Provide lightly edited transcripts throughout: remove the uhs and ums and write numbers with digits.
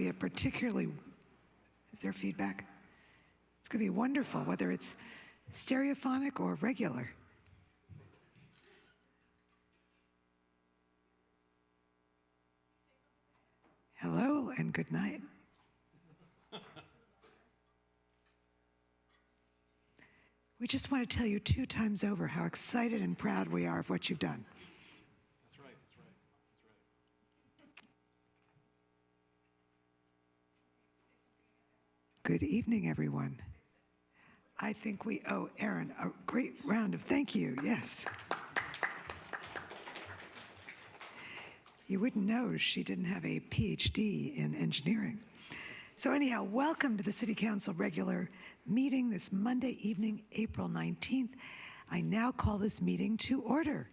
be a particularly, is there feedback? It's going to be wonderful, whether it's stereophonic or regular. Hello and good night. We just want to tell you 2 times over how excited and proud we are of what you've done. That's right, that's right, that's right. Good evening, everyone. I think we owe Erin a great round of thank you, yes. You wouldn't know she didn't have a PhD in engineering. So anyhow, welcome to the City Council regular meeting this Monday evening, April 19th. I now call this meeting to order.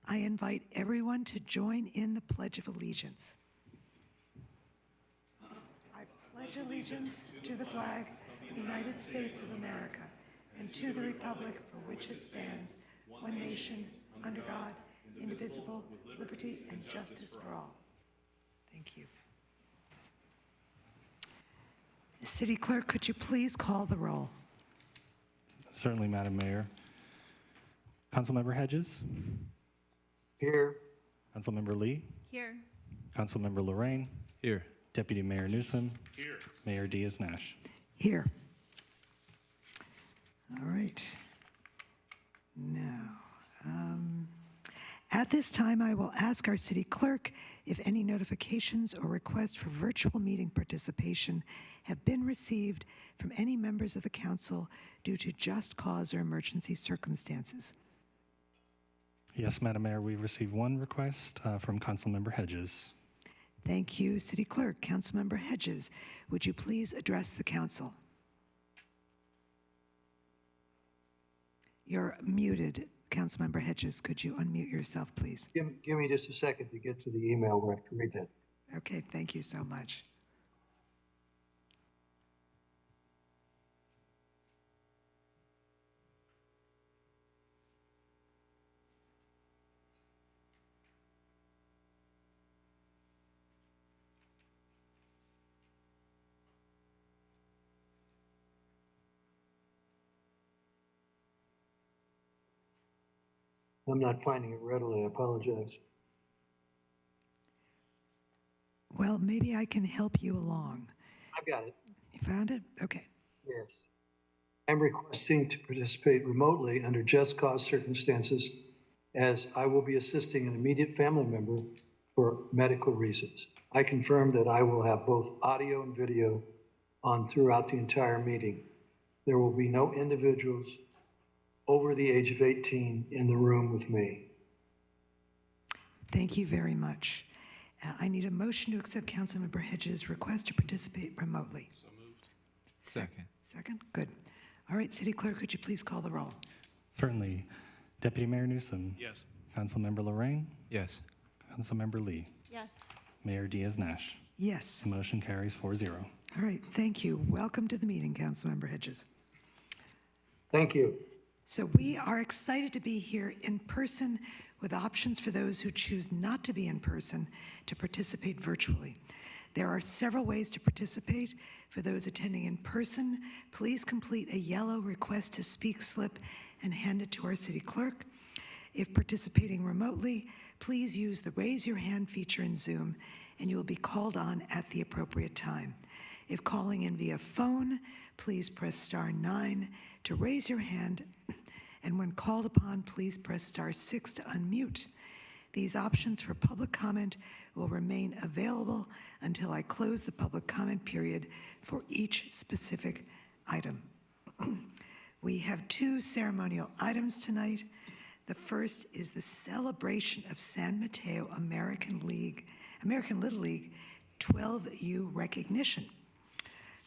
I invite everyone to join in the Pledge of Allegiance. I pledge allegiance to the flag of the United States of America and to the republic for which it stands, one nation, under God, indivisible, with liberty and justice for all. Thank you. City Clerk, could you please call the roll? Certainly, Madam Mayor. Councilmember Hedges? Here. Councilmember Lee? Here. Councilmember Lorraine? Here. Deputy Mayor Newsom? Here. Mayor Diaz-Nash? Here. All right. Now, at this time, I will ask our city clerk if any notifications or requests for virtual meeting participation have been received from any members of the council due to just cause or emergency circumstances. Yes, Madam Mayor, we've received one request from Councilmember Hedges. Thank you, City Clerk. Councilmember Hedges, would you please address the council? You're muted, Councilmember Hedges. Could you unmute yourself, please? Give me just a second to get to the email where I can read that. Okay, thank you so much. I'm not finding it readily. I apologize. Well, maybe I can help you along. I've got it. You found it? Okay. Yes. I'm requesting to participate remotely under just cause circumstances, as I will be assisting an immediate family member for medical reasons. I confirm that I will have both audio and video on throughout the entire meeting. There will be no individuals over the age of 18 in the room with me. Thank you very much. I need a motion to accept Councilmember Hedges' request to participate remotely. So moved. Second. Second? Good. All right, City Clerk, could you please call the roll? Certainly. Deputy Mayor Newsom? Yes. Councilmember Lorraine? Yes. Councilmember Lee? Yes. Mayor Diaz-Nash? Yes. The motion carries 4-0. All right, thank you. Welcome to the meeting, Councilmember Hedges. Thank you. So we are excited to be here in person with options for those who choose not to be in person to participate virtually. There are several ways to participate. For those attending in person, please complete a yellow request to speak slip and hand it to our city clerk. If participating remotely, please use the raise your hand feature in Zoom and you will be called on at the appropriate time. If calling in via phone, please press *9 to raise your hand, and when called upon, please press *6 to unmute. These options for public comment will remain available until I close the public comment period for each specific item. We have 2 ceremonial items tonight. The first is the celebration of San Mateo American Little League 12U recognition.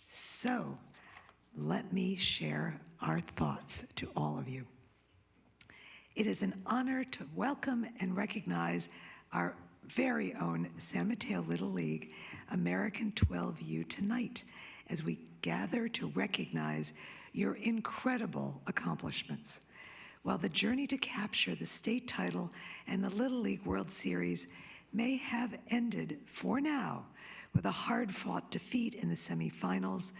So let me share our thoughts to all of you. It is an honor to welcome and recognize our very own San Mateo Little League American 12U tonight as we gather to recognize your incredible accomplishments. While the journey to capture the state title and the Little League World Series may have ended, for now, with a hard-fought defeat in the semifinals,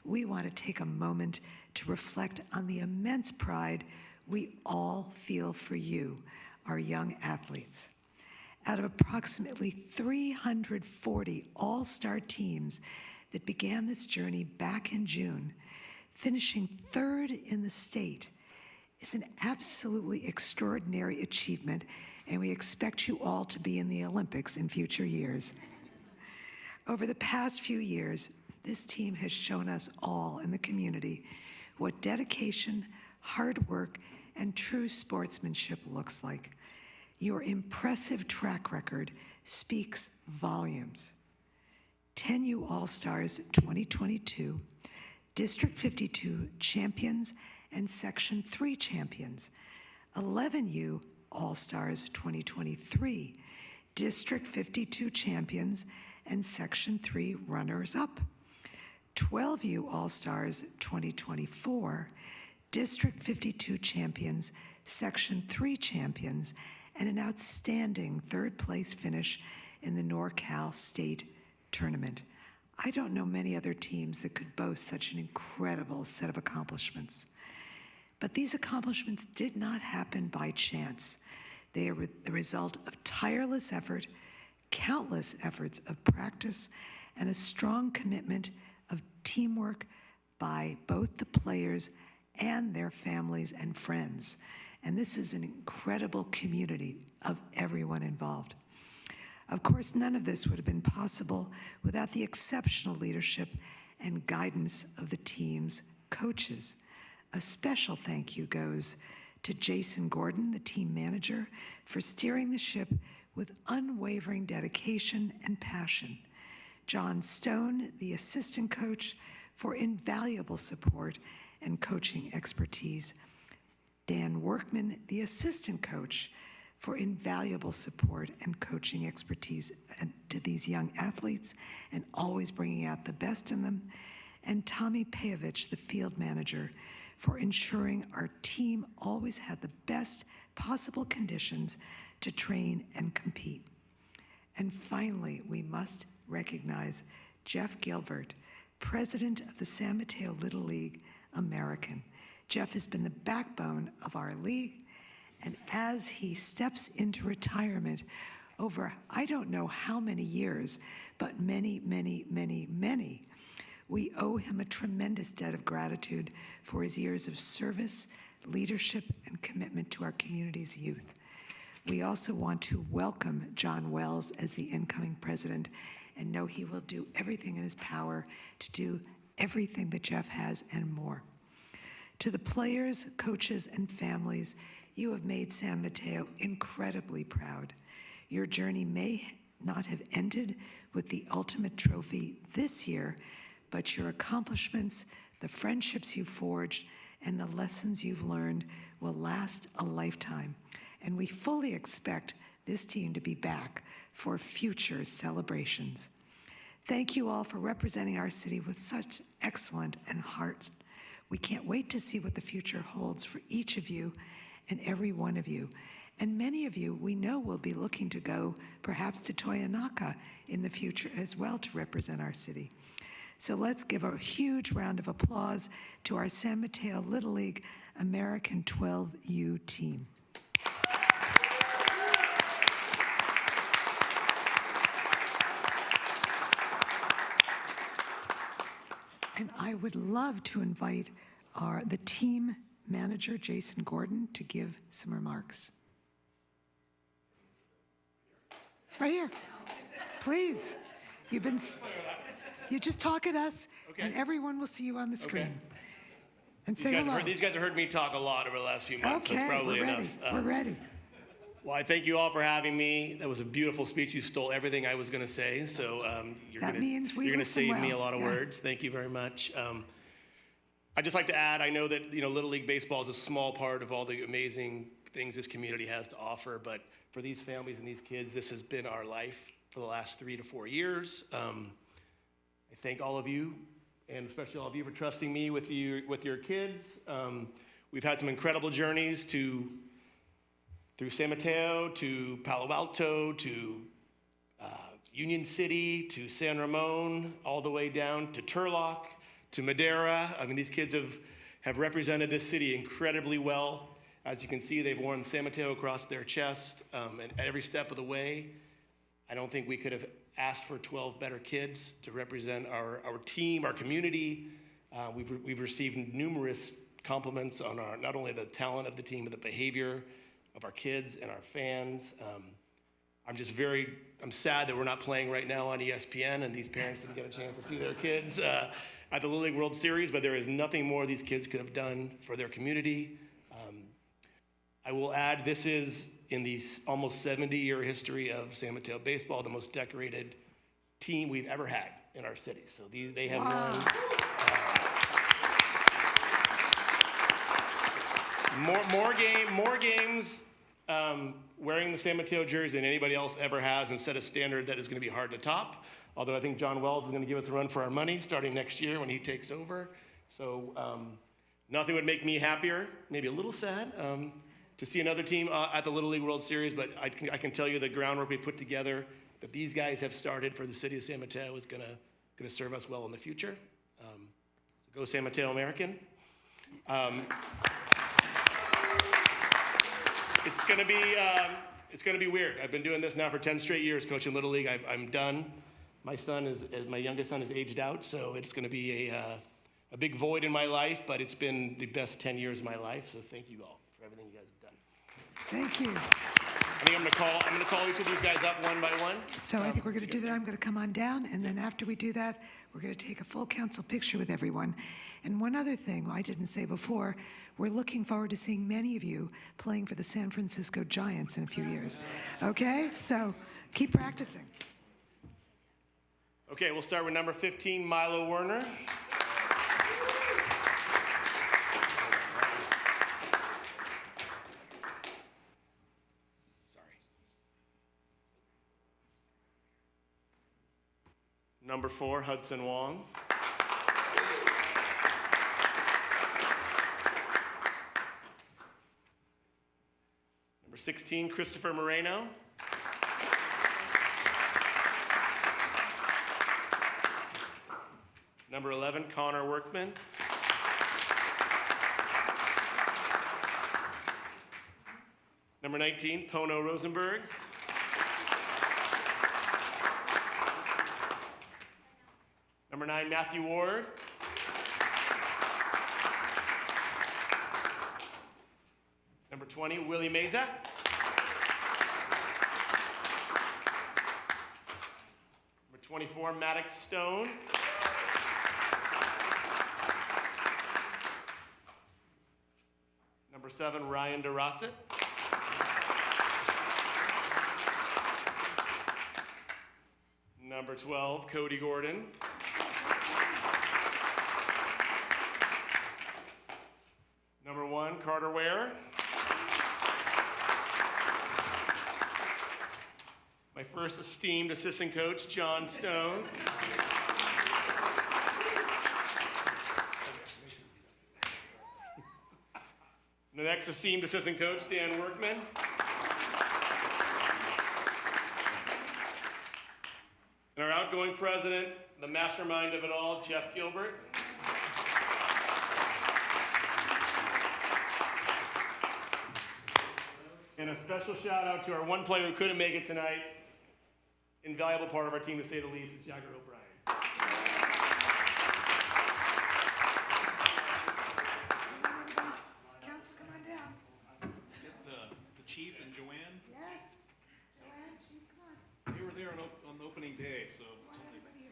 we want to take a moment to reflect on the immense pride we all feel for you, our young athletes. Out of approximately 340 all-star teams that began this journey back in June, finishing third in the state is an absolutely extraordinary achievement, and we expect you all to be in the Olympics in future years. Over the past few years, this team has shown us all in the community what dedication, hard work, and true sportsmanship looks like. Your impressive track record speaks volumes. 10U All-Stars 2022, District 52 champions and Section 3 champions, 11U All-Stars 2023, District 52 champions and Section 3 runners-up, 12U All-Stars 2024, District 52 champions, Section 3 champions, and an outstanding third-place finish in the NorCal State Tournament. I don't know many other teams that could boast such an incredible set of accomplishments. But these accomplishments did not happen by chance. They are the result of tireless effort, countless efforts of practice, and a strong commitment of teamwork by both the players and their families and friends. And this is an incredible community of everyone involved. Of course, none of this would have been possible without the exceptional leadership and guidance of the team's coaches. A special thank you goes to Jason Gordon, the team manager, for steering the ship with unwavering dedication and passion. John Stone, the assistant coach, for invaluable support and coaching expertise. Dan Workman, the assistant coach, for invaluable support and coaching expertise to these young athletes and always bringing out the best in them. And Tommy Pejovich, the field manager, for ensuring our team always had the best possible conditions to train and compete. And finally, we must recognize Jeff Gilbert, president of the San Mateo Little League American. Jeff has been the backbone of our league, and as he steps into retirement over, I don't know how many years, but many, many, many, many, we owe him a tremendous debt of gratitude for his years of service, leadership, and commitment to our community's youth. We also want to welcome John Wells as the incoming president and know he will do everything in his power to do everything that Jeff has and more. To the players, coaches, and families, you have made San Mateo incredibly proud. Your journey may not have ended with the ultimate trophy this year, but your accomplishments, the friendships you forged, and the lessons you've learned will last a lifetime. And we fully expect this team to be back for future celebrations. Thank you all for representing our city with such excellent and hearts. We can't wait to see what the future holds for each of you and every one of you. And many of you we know will be looking to go perhaps to Toyonaka in the future as well to represent our city. So let's give a huge round of applause to our San Mateo Little League American 12U team. And I would love to invite the team manager, Jason Gordon, to give some remarks. Right here. Please. You just talk at us, Okay. and everyone will see you on the screen. Okay. And say hello. These guys have heard me talk a lot over the last few months. Okay, That's probably we're enough. ready. We're ready. Well, I thank you all for having me. That was a beautiful speech. You stole everything I was going to say, so you're That going means we to listen save me well. a lot of Yeah. words. Thank you very much. I'd just like to add, I know that Little League Baseball is a small part of all the amazing things this community has to offer, but for these families and these kids, this has been our life for the last 3 to 4 years. I thank all of you, and especially all of you for trusting me with your kids. We've had some incredible journeys through San Mateo, to Palo Alto, to Union City to San Ramon, all the way down to Turlock, to Madera. I mean, these kids have represented this city incredibly well. As you can see, they've worn San Mateo across their chest, and every step of the way. I don't think we could have asked for 12 better kids to represent our team, our community. We've received numerous compliments on not only the talent of the team, but the behavior of our kids and our fans. I'm sad that we're not playing right now on ESPN and these parents didn't get a chance to see their kids at the Little League World Series, but there is nothing more these kids could have done for their community. I will add, this is, in the almost 70-year history of San Mateo baseball, the most decorated team we've ever had in our city. So they have won more games wearing the San Mateo jersey than anybody else ever has, and set a standard that is going to be hard to top. Although I think John Wells is going to give us a run for our money starting next year when he takes over. So nothing would make me happier, maybe a little sad, to see another team at the Little League World Series, but I can tell you the groundwork we put together that these guys have started for the city of San Mateo is gonna serve us well in the future. So go San Mateo American. It's gonna be weird. I've been doing this now for 10 straight years, coaching Little League. I'm done. My youngest son is aged out, so it's gonna be a big void in my life, but it's been the best 10 years of my life, so thank you all for everything you guys have done. Thank you. I think I'm gonna call each of these guys up one by one. So I think we're going to do that. I'm going to come on down, and then after we do that, we're going to take a full council picture with everyone. And one other thing I didn't say before, we're looking forward to seeing many of you playing for the San Francisco Giants in a few years. Okay? So keep practicing. Okay, we'll start with number 15, Milo Werner. Number 4, Hudson Wong. Number 16, Christopher Moreno. Number 11, Connor Workman. Number 19, Pono Rosenberg. Number 9, Matthew Ward. Number 20, Willie Meza. Number 24, Maddox Stone. Number 7, Ryan DeRosset. Number 12, Cody Gordon. Number 1, Carter Ware. My first esteemed assistant coach, John Stone. The next esteemed assistant coach, Dan Workman. And our outgoing president, the mastermind of it all, Jeff Gilbert. And a special shout out to our one player who couldn't make it tonight, invaluable part of our team to say the least, is Jagger O'Brien. Council, come on down. Get the chief and Joanne. Yes. Joanne, Chief, come on. They were there on the opening day, so it's only Everybody here.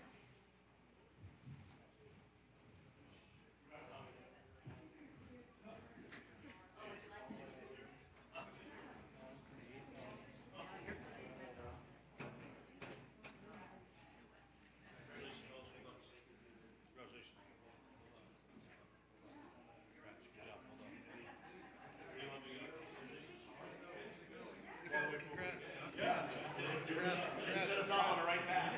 You set us off on the right path.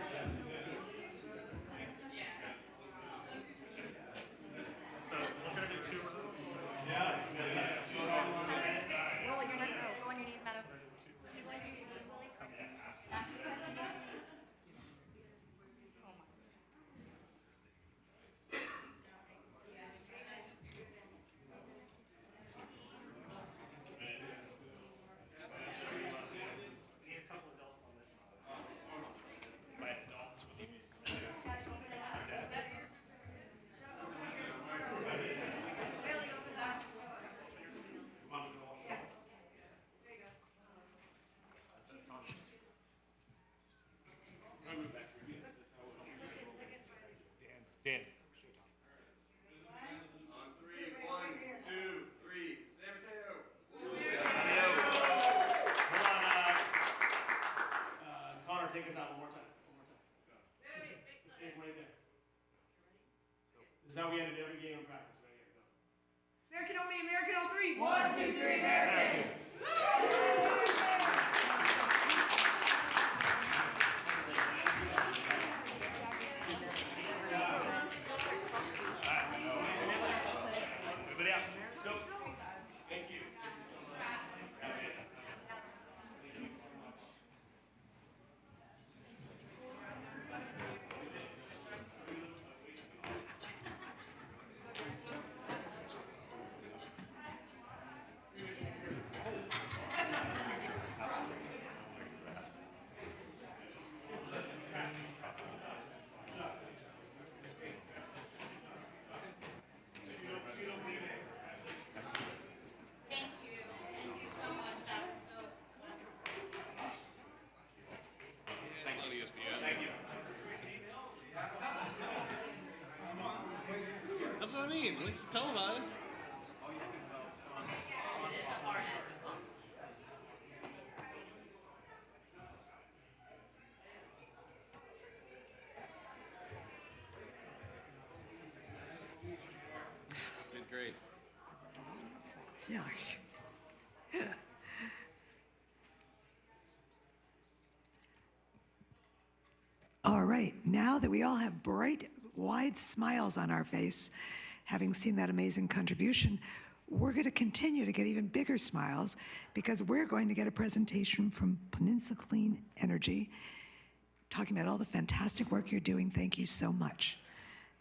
This is how we ended every game of practice. Right here. Go. American on me, American on three. 1, 2, 3, American. Everybody out. Let's go. Thank you. That's what I mean. At least it's televised. Did great. Yeah. All right, now that we all have bright, wide smiles on our face, having seen that amazing contribution, we're going to continue to get even bigger smiles because we're going to get a presentation from Peninsula Clean Energy talking about all the fantastic work you're doing. Thank you so much.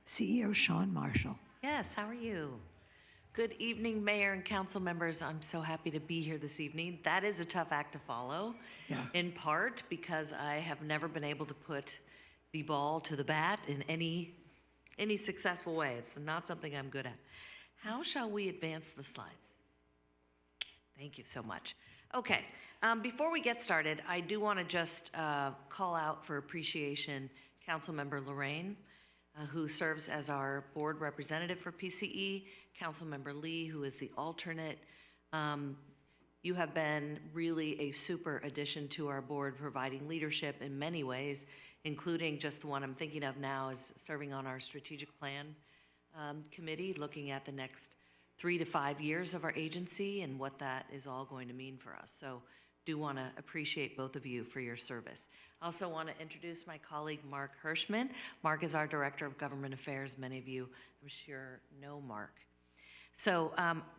CEO Sean Marshall. Yes, how are you? Good evening, Mayor and council members. I'm so happy to be here this evening. That is a tough act to follow, Yeah. in part because I have never been able to put the ball to the bat in any successful way. It's not something I'm good at. How shall we advance the slides? Thank you so much. Okay, before we get started, I do want to just call out for appreciation Councilmember Lorraine, who serves as our board representative for PCE, Councilmember Lee, who is the alternate. You have been really a super addition to our board, providing leadership in many ways, including just the one I'm thinking of now is serving on our strategic plan committee, looking at the next 3 to 5 years of our agency and what that is all going to mean for us. So do want to appreciate both of you for your service. I also want to introduce my colleague, Mark Hirschman. Mark is our Director of Government Affairs. Many of you, I'm sure, know Mark. So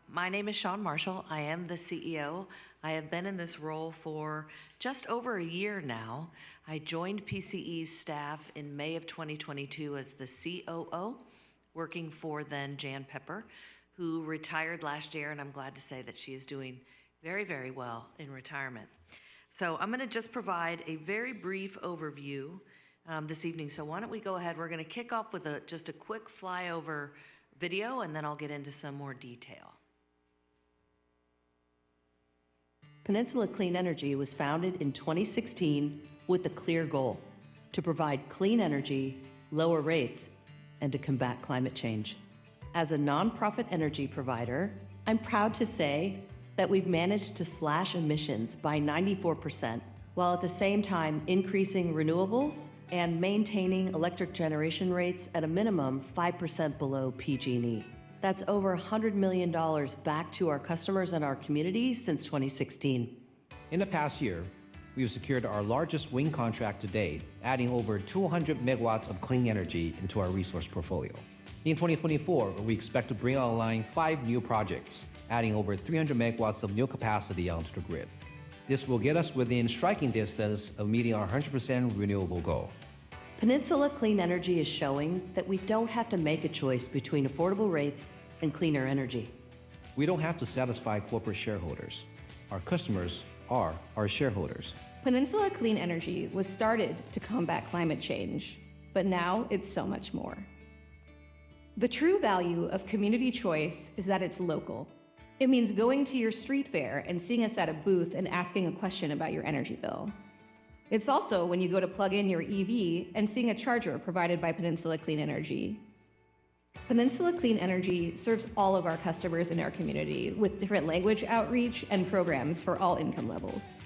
my name is Sean Marshall. I am the CEO. I have been in this role for just over a year now. I joined PCE's staff in May of 2022 as the COO, working for then Jan Pepper, who retired last year, and I'm glad to say that she is doing very, very well in retirement. So I'm going to just provide a very brief overview this evening. So why don't we go ahead? We're going to kick off with just a quick flyover video, and then I'll get into some more detail. Peninsula Clean Energy was founded in 2016 with a clear goal: to provide clean energy, lower rates, and to combat climate change. As a nonprofit energy provider, I'm proud to say that we've managed to slash emissions by 94%, while at the same time increasing renewables and maintaining electric generation rates at a minimum 5% below PG&E. That's over $100 million back to our customers and our community since 2016. In the past year, we have secured our largest wind contract to date, adding over 200 megawatts of clean energy into our resource portfolio. In 2024, we expect to bring online 5 new projects, adding over 300 megawatts of new capacity onto the grid. This will get us within striking distance of meeting our 100% renewable goal. Peninsula Clean Energy is showing that we don't have to make a choice between affordable rates and cleaner energy. We don't have to satisfy corporate shareholders. Our customers are our shareholders. Peninsula Clean Energy was started to combat climate change, but now it's so much more. The true value of community choice is that it's local. It means going to your street fair and seeing us at a booth and asking a question about your energy bill. It's also when you go to plug in your EV and seeing a charger provided by Peninsula Clean Energy. Peninsula Clean Energy serves all of our customers in our community with different language outreach and programs for all income levels.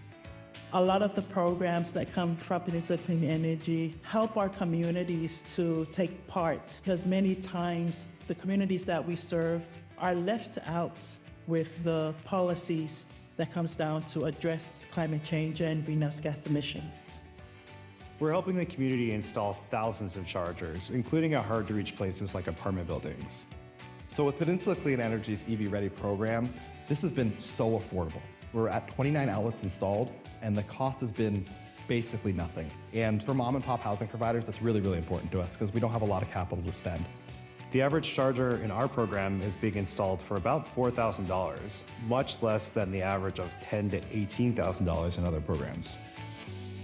A lot of the programs that come from Peninsula Clean Energy help our communities to take part, because many times the communities that we serve are left out with the policies that comes down to address climate change and greenhouse gas emissions. We're helping the community install thousands of chargers, including at hard-to-reach places like apartment buildings. So with Peninsula Clean Energy's EV Ready program, this has been so affordable. We're at 29 outlets installed, and the cost has been basically nothing. And for mom and pop housing providers, that's really, really important to us because we don't have a lot of capital to spend. The average charger in our program is being installed for about $4,000, much less than the average of $10,000 to $18,000 in other programs.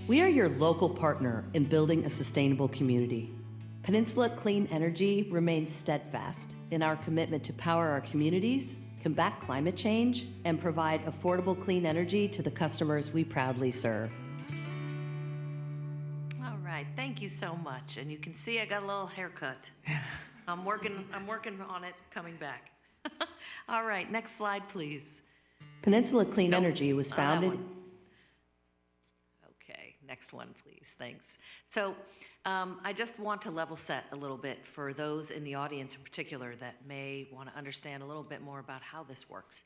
We are your local partner in building a sustainable community. Peninsula Clean Energy remains steadfast in our commitment to power our communities, combat climate change, and provide affordable clean energy to the customers we proudly serve. All right, thank you so much. And you can see I got a little haircut. I'm working on it, coming back. All right, next slide, please. Peninsula Clean Energy was founded. Okay, next one, please. Thanks. So I just want to level set a little bit for those in the audience in particular that may want to understand a little bit more about how this works.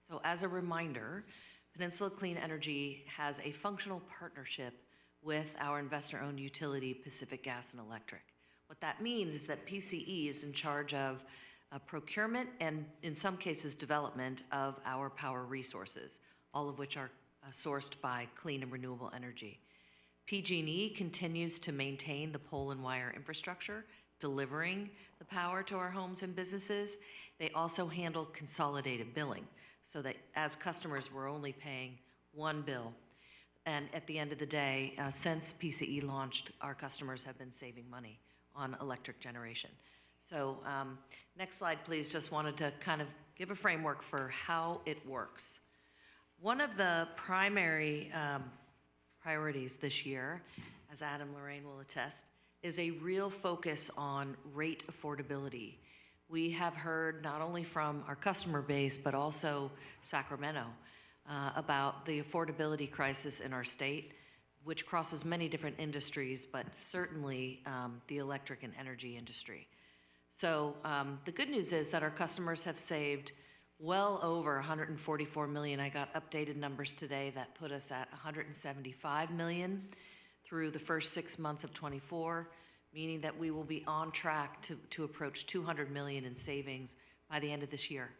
So as a reminder, Peninsula Clean Energy has a functional partnership with our investor-owned utility, Pacific Gas and Electric. What that means is that PCE is in charge of procurement and, in some cases, development of our power resources, all of which are sourced by clean and renewable energy. PG&E continues to maintain the pole and wire infrastructure, delivering the power to our homes and businesses. They also handle consolidated billing, so that as customers, we're only paying one bill. And at the end of the day, since PCE launched, our customers have been saving money on electric generation. So next slide, please. Just wanted to kind of give a framework for how it works. One of the primary priorities this year, as Adam Lorraine will attest, is a real focus on rate affordability. We have heard not only from our customer base, but also Sacramento about the affordability crisis in our state, which crosses many different industries, but certainly the electric and energy industry. So the good news is that our customers have saved well over $144 million. I got updated numbers today that put us at $175 million through the first 6 months of '24, meaning that we will be on track to approach $200 million in savings by the end of this year,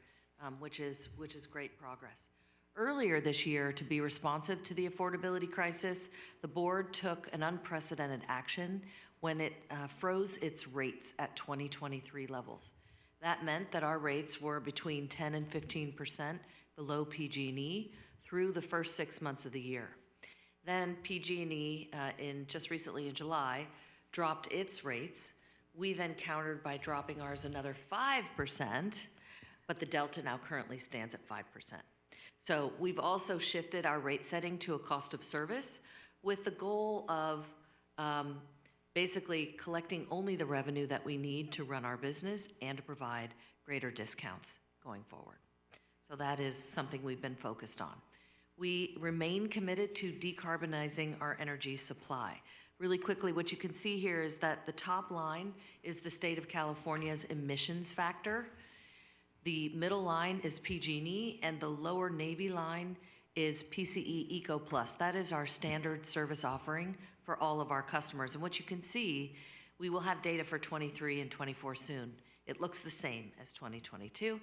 which is great progress. Earlier this year, to be responsive to the affordability crisis, the board took an unprecedented action when it froze its rates at 2023 levels. That meant that our rates were between 10 and 15% below PG&E through the first 6 months of the year. Then PG&E, just recently in July, dropped its rates. We then countered by dropping ours another 5%, but the delta now currently stands at 5%. So we've also shifted our rate setting to a cost of service with the goal of basically collecting only the revenue that we need to run our business and to provide greater discounts going forward. So that is something we've been focused on. We remain committed to decarbonizing our energy supply. Really quickly, what you can see here is that the top line is the state of California's emissions factor. The middle line is PG&E, and the lower navy line is PCE Eco Plus. That is our standard service offering for all of our customers. And what you can see, we will have data for 23 and 24 soon. It looks the same as 2022.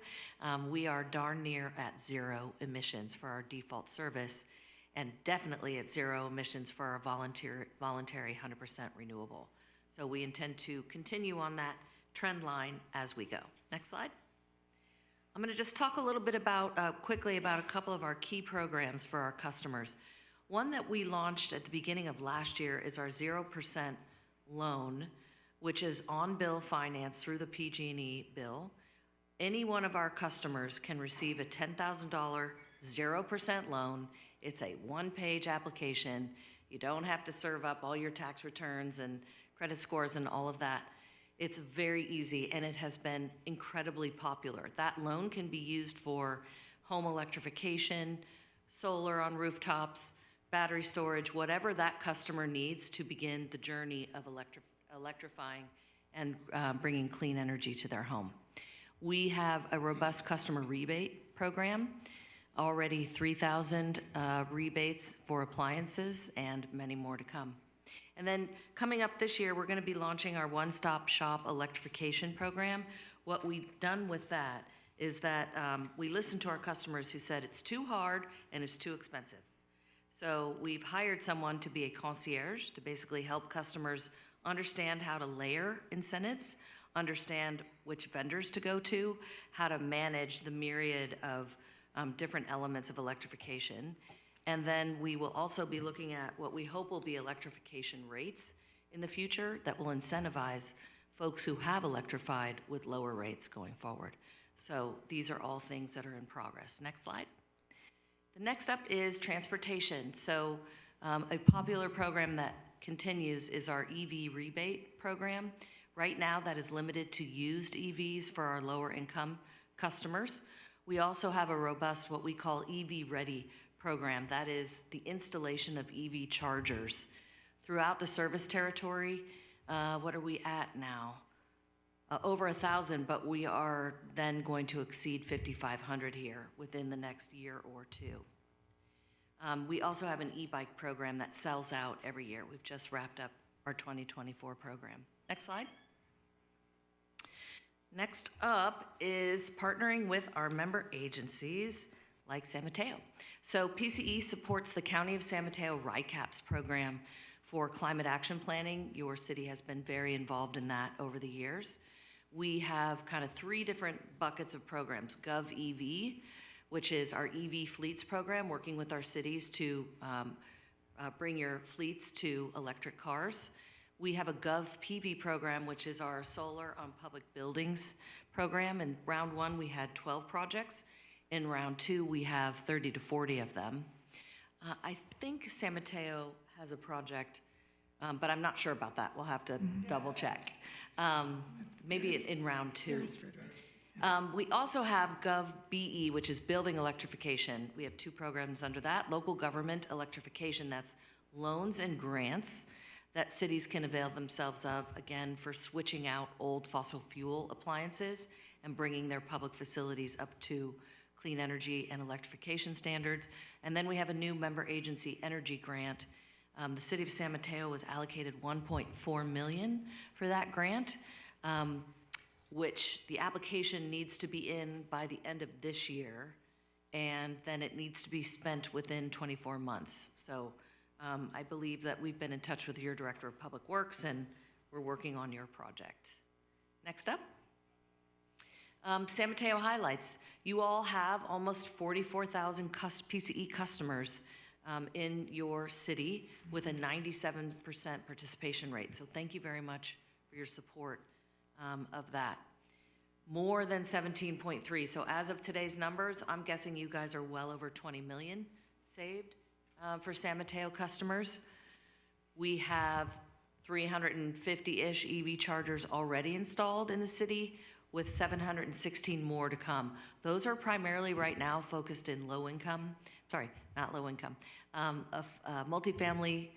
We are darn near at zero emissions for our default service, and definitely at zero emissions for our voluntary 100% renewable. So we intend to continue on that trend line as we go. Next slide. I'm going to just talk a little bit quickly about a couple of our key programs for our customers. One that we launched at the beginning of last year is our 0% loan, which is on-bill finance through the PG&E bill. Any one of our customers can receive a $10,000 0% loan. It's a one-page application. You don't have to serve up all your tax returns and credit scores and all of that. It's very easy, and it has been incredibly popular. That loan can be used for home electrification, solar on rooftops, battery storage, whatever that customer needs to begin the journey of electrifying and bringing clean energy to their home. We have a robust customer rebate program, already 3,000 rebates for appliances and many more to come. And then coming up this year, we're going to be launching our one-stop shop electrification program. What we've done with that is that we listened to our customers who said it's too hard and it's too expensive. So we've hired someone to be a concierge to basically help customers understand how to layer incentives, understand which vendors to go to, how to manage the myriad of different elements of electrification. And then we will also be looking at what we hope will be electrification rates in the future that will incentivize folks who have electrified with lower rates going forward. So these are all things that are in progress. Next slide. The next up is transportation. So a popular program that continues is our EV rebate program. Right now that is limited to used EVs for our lower income customers. We also have a robust, what we call EV Ready program. That is the installation of EV chargers throughout the service territory. What are we at now? Over 1,000, but we are then going to exceed 5,500 here within the next year or two. We also have an e-bike program that sells out every year. We've just wrapped up our 2024 program. Next slide. Next up is partnering with our member agencies like San Mateo. So PCE supports the County of San Mateo RICAPS program for climate action planning. Your city has been very involved in that over the years. We have kind of 3 different buckets of programs. GovEV, which is our EV fleets program, working with our cities to bring your fleets to electric cars. We have a GovPV program, which is our solar on public buildings program. In round 1, we had 12 projects. In round 2, we have 30 to 40 of them. I think San Mateo has a project, but I'm not sure about that. We'll have to double check. Maybe in round 2. We also have GovBE, which is building electrification. We have 2 programs under that. Local government electrification, that's loans and grants that cities can avail themselves of, again, for switching out old fossil fuel appliances and bringing their public facilities up to clean energy and electrification standards. And then we have a new member agency energy grant. The city of San Mateo was allocated $1.4 million for that grant, which the application needs to be in by the end of this year, and then it needs to be spent within 24 months. So I believe that we've been in touch with your Director of Public Works, and we're working on your project. Next up. San Mateo highlights. You all have almost 44,000 PCE customers in your city with a 97% participation rate. So thank you very much for your support of that. More than 17.3. So as of today's numbers, I'm guessing you guys are well over 20 million saved for San Mateo customers. We have 350-ish EV chargers already installed in the city, with 716 more to come. Those are primarily right now focused in multifamily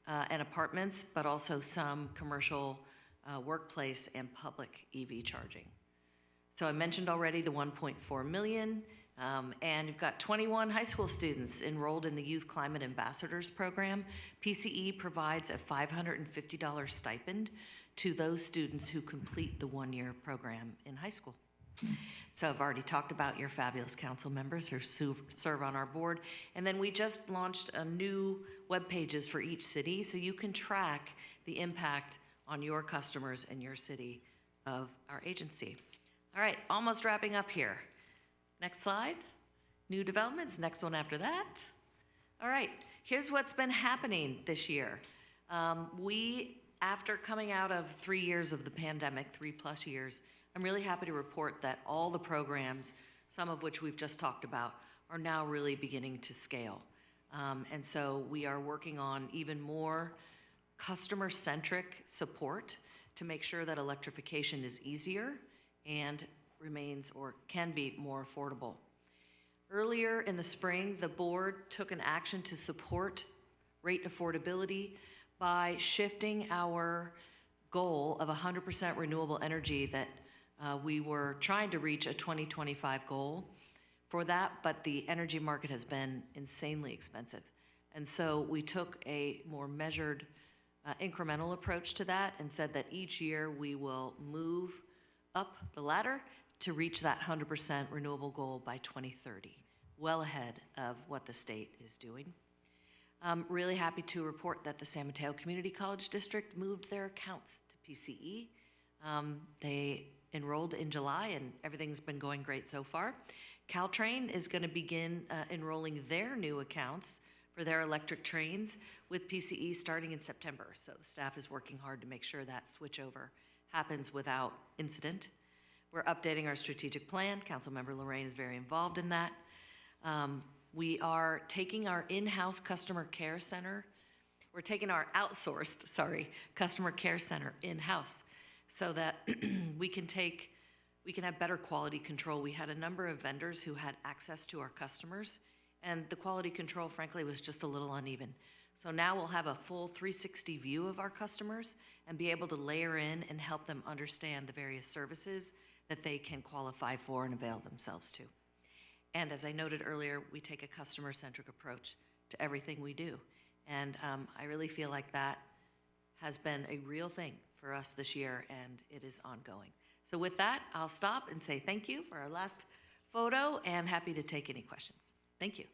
and apartments, but also some commercial workplace and public EV charging. So I mentioned already the 1.4 million, and you've got 21 high school students enrolled in the Youth Climate Ambassadors program. PCE provides a $550 stipend to those students who complete the 1-year program in high school. So I've already talked about your fabulous council members who serve on our board. And then we just launched a new web pages for each city, so you can track the impact on your customers and your city of our agency. All right, almost wrapping up here. Next slide. New developments, next one after that. All right, here's what's been happening this year. After coming out of 3 years of the pandemic, 3+ years, I'm really happy to report that all the programs, some of which we've just talked about, are now really beginning to scale. And so we are working on even more customer-centric support to make sure that electrification is easier and remains or can be more affordable. Earlier in the spring, the board took an action to support rate affordability by shifting our goal of 100% renewable energy that we were trying to reach a 2025 goal for that, but the energy market has been insanely expensive. And so we took a more measured, incremental approach to that and said that each year we will move up the ladder to reach that 100% renewable goal by 2030, well ahead of what the state is doing. I'm really happy to report that the San Mateo Community College District moved their accounts to PCE. They enrolled in July and everything's been going great so far. Caltrain is going to begin enrolling their new accounts for their electric trains with PCE starting in September. So the staff is working hard to make sure that switchover happens without incident. We're updating our strategic plan. Councilmember Lorraine is very involved in that. We are taking our in-house customer care center. We're taking our outsourced, customer care center in-house so that we can have better quality control. We had a number of vendors who had access to our customers, and the quality control, frankly, was just a little uneven. So now we'll have a full 360 view of our customers and be able to layer in and help them understand the various services that they can qualify for and avail themselves to. And as I noted earlier, we take a customer-centric approach to everything we do. And I really feel like that has been a real thing for us this year, and it is ongoing. So with that, I'll stop and say thank you for our last photo and happy to take any questions. Thank you.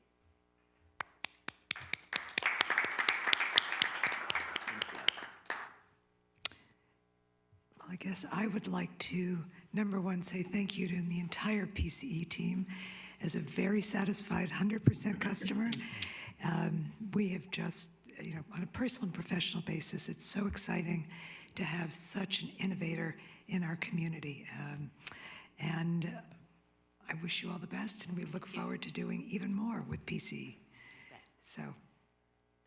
Well, I guess I would like to, number one, say thank you to the entire PCE team. As a very satisfied 100% customer, we have just, on a personal and professional basis, it's so exciting to have such an innovator in our community. And I wish you all the best, and we look forward to doing even more with PCE. So,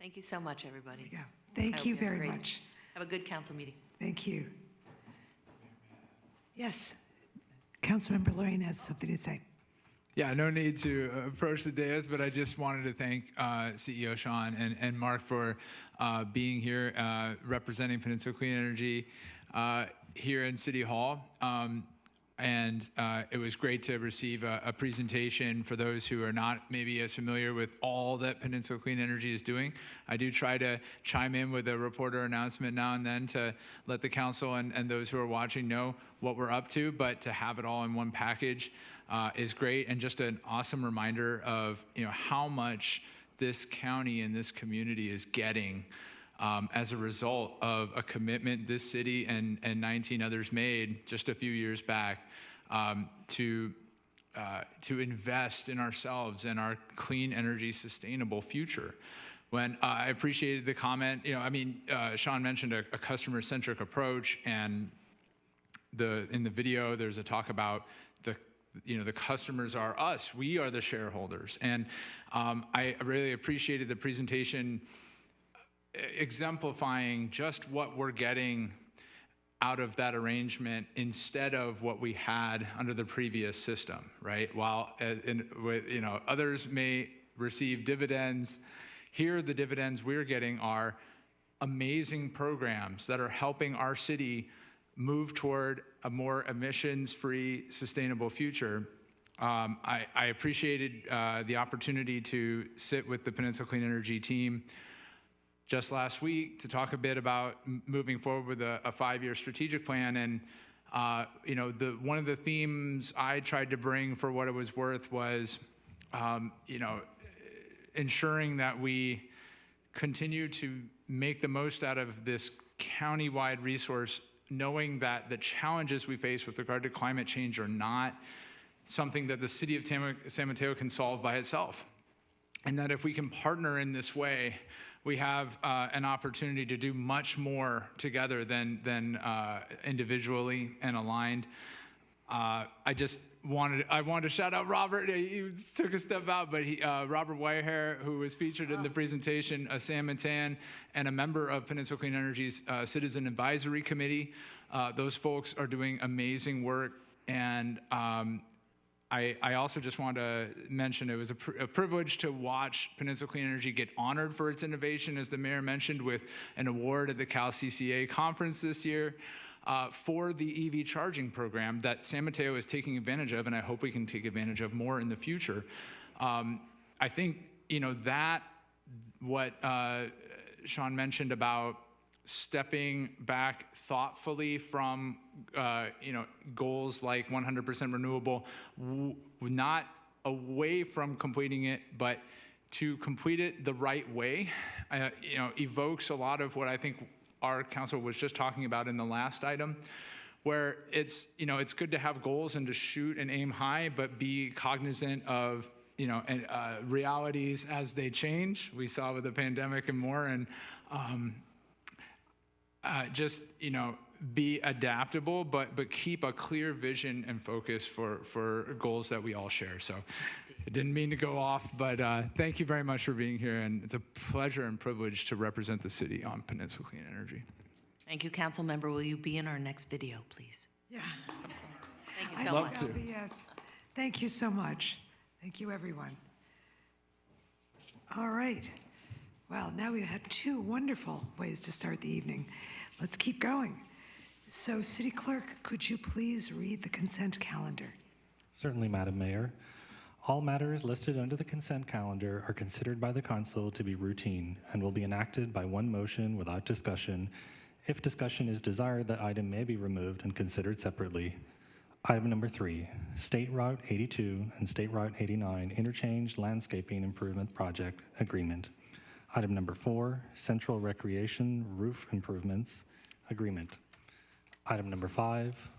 thank you so much, everybody. there you go. Thank you very much. Have a good council meeting. Thank you. Yes, Councilmember Lorraine has something to say. Yeah, no need to approach the dais, but I just wanted to thank CEO Sean and Mark for being here, representing Peninsula Clean Energy here in City Hall. And it was great to receive a presentation for those who are not maybe as familiar with all that Peninsula Clean Energy is doing. I do try to chime in with a reporter announcement now and then to let the council and those who are watching know what we're up to, but to have it all in one package is great, and just an awesome reminder of how much this county and this community is getting as a result of a commitment this city and 19 others made just a few years back to invest in ourselves and our clean energy sustainable future. When I appreciated the comment, Sean mentioned a customer-centric approach, and in the video there's a talk about the customers are us, we are the shareholders. And I really appreciated the presentation exemplifying just what we're getting out of that arrangement instead of what we had under the previous system, right? While others may receive dividends, here the dividends we're getting are amazing programs that are helping our city move toward a more emissions-free, sustainable future. I appreciated the opportunity to sit with the Peninsula Clean Energy team just last week to talk a bit about moving forward with a 5-year strategic plan. And one of the themes I tried to bring, for what it was worth, was ensuring that we continue to make the most out of this county-wide resource, knowing that the challenges we face with regard to climate change are not something that the city of San Mateo can solve by itself. And that if we can partner in this way, we have an opportunity to do much more together than individually and aligned. I wanted to shout out Robert. He took a step out, but Robert Whitehair, who was featured in the presentation, a San Matan and a member of Peninsula Clean Energy's Citizen Advisory Committee. Those folks are doing amazing work, and I also just want to mention it was a privilege to watch Peninsula Clean Energy get honored for its innovation, as the mayor mentioned, with an award at the Cal CCA conference this year for the EV charging program that San Mateo is taking advantage of, and I hope we can take advantage of more in the future. I think, that what Sean mentioned about stepping back thoughtfully from goals like 100% renewable, not away from completing it, but to complete it the right way, evokes a lot of what I think our council was just talking about in the last item, where it's good to have goals and to shoot and aim high, but be cognizant of realities as they change. We saw with the pandemic and more, and be adaptable, but keep a clear vision and focus for goals that we all share. So I didn't mean to go off, but thank you very much for being here, and it's a pleasure and privilege to represent the city on Peninsula Clean Energy. Thank you, council member. Will you be in our next video, please? Yeah. Thank you so much. Yes. Thank you so much. Thank you, everyone. All right. Well, now we've had two wonderful ways to start the evening. Let's keep going. So, City Clerk, could you please read the consent calendar? Certainly, Madam Mayor. All matters listed under the consent calendar are considered by the council to be routine and will be enacted by one motion without discussion. If discussion is desired, that item may be removed and considered separately. Item number 3, State Route 82 and State Route 89 Interchange Landscaping Improvement Project Agreement. Item number 4, Central Recreation Roof Improvements Agreement. Item number 5,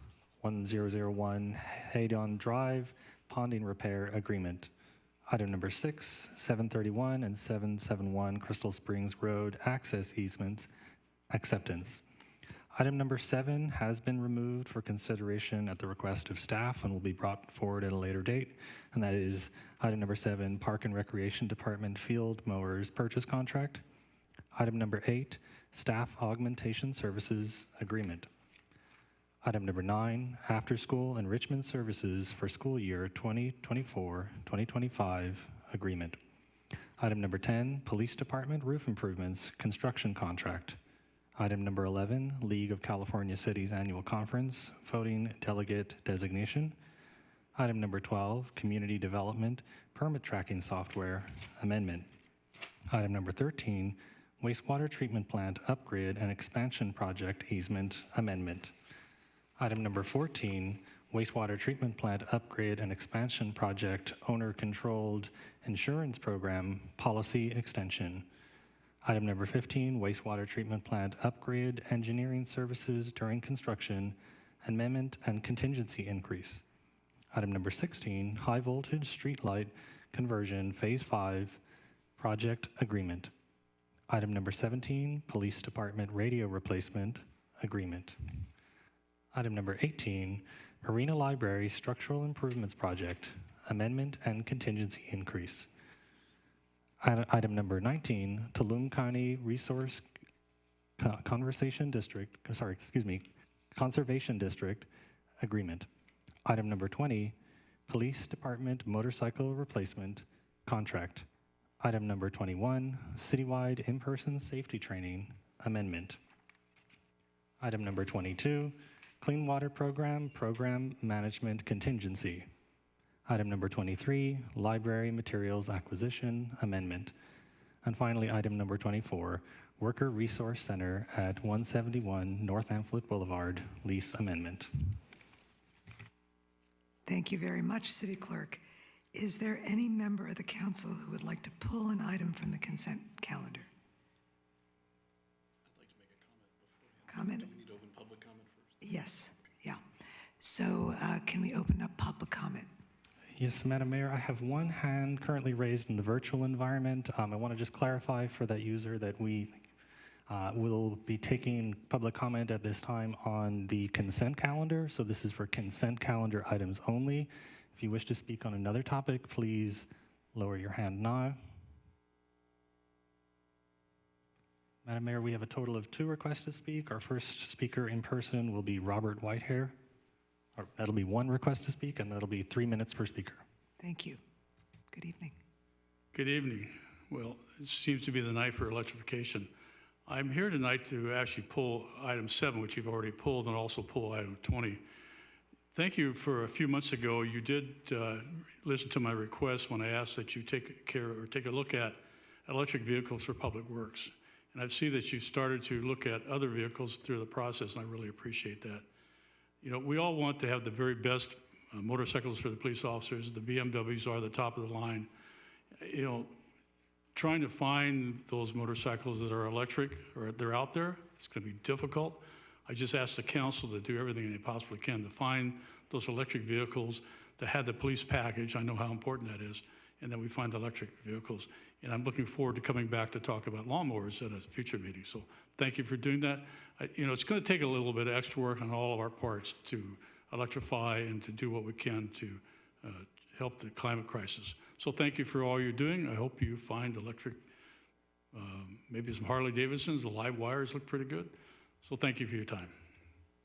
1001 Haydon Drive Ponding Repair Agreement. Item number 6, 731 and 771 Crystal Springs Road Access Easement Acceptance. Item number 7 has been removed for consideration at the request of staff and will be brought forward at a later date, and that is item number 7, Park and Recreation Department Field Mowers Purchase Contract. Item number 8, Staff Augmentation Services Agreement. Item number 9, After School Enrichment Services for School Year 2024-2025 Agreement. Item number 10, Police Department Roof Improvements Construction Contract. Item number 11, League of California Cities Annual Conference, Voting Delegate Designation. Item number 12, Community Development Permit Tracking Software Amendment. Item number 13, Wastewater Treatment Plant Upgrade and Expansion Project Easement Amendment. Item number 14, Wastewater Treatment Plant Upgrade and Expansion Project Owner-Controlled Insurance Program Policy Extension. Item number 15, Wastewater Treatment Plant Upgrade Engineering Services During Construction Amendment and Contingency Increase. Item number 16, High Voltage Streetlight Conversion Phase 5 Project Agreement. Item number 17, Police Department Radio Replacement Agreement. Item number 18, Marina Library Structural Improvements Project Amendment and Contingency Increase. Item number 19, Tulum County Resource Conservation District Agreement. Item number 20, Police Department Motorcycle Replacement Contract. Item number 21, Citywide In-Person Safety Training Amendment. Item number 22, Clean Water Program Management Contingency. Item number 23, Library Materials Acquisition Amendment. And finally, item number 24, Worker Resource Center at 171 North Amphlett Boulevard, Lease Amendment. Thank you very much, City Clerk. Is there any member of the council who would like to pull an item from the consent calendar? I'd like to make a comment beforehand. Comment? Do we need to open public comment first? Yes, yeah. So can we open up public comment? Yes, Madam Mayor, I have one hand currently raised in the virtual environment. I want to just clarify for that user that we will be taking public comment at this time on the consent calendar. So this is for consent calendar items only. If you wish to speak on another topic, please lower your hand now. Madam Mayor, we have a total of 2 requests to speak. Our first speaker in person will be Robert Whitehair. That'll be one request to speak, and that'll be 3 minutes per speaker. Thank you. Good evening. Good evening. Well, it seems to be the night for electrification. I'm here tonight to actually pull item 7, which you've already pulled, and also pull item 20. Thank you for a few months ago. You did listen to my request when I asked that you take a look at electric vehicles for public works. And I see that you started to look at other vehicles through the process, and I really appreciate that. You know, we all want to have the very best motorcycles for the police officers. The BMWs are the top of the line. You know, trying to find those motorcycles that are electric or they're out there, it's going to be difficult. I just asked the council to do everything they possibly can to find those electric vehicles that had the police package. I know how important that is. And then we find electric vehicles. And I'm looking forward to coming back to talk about lawnmowers at a future meeting. So thank you for doing that. You know, it's going to take a little bit of extra work on all of our parts to electrify and to do what we can to help the climate crisis. So thank you for all you're doing. I hope you find electric, maybe some Harley Davidsons. The live wires look pretty good. So thank you for your time.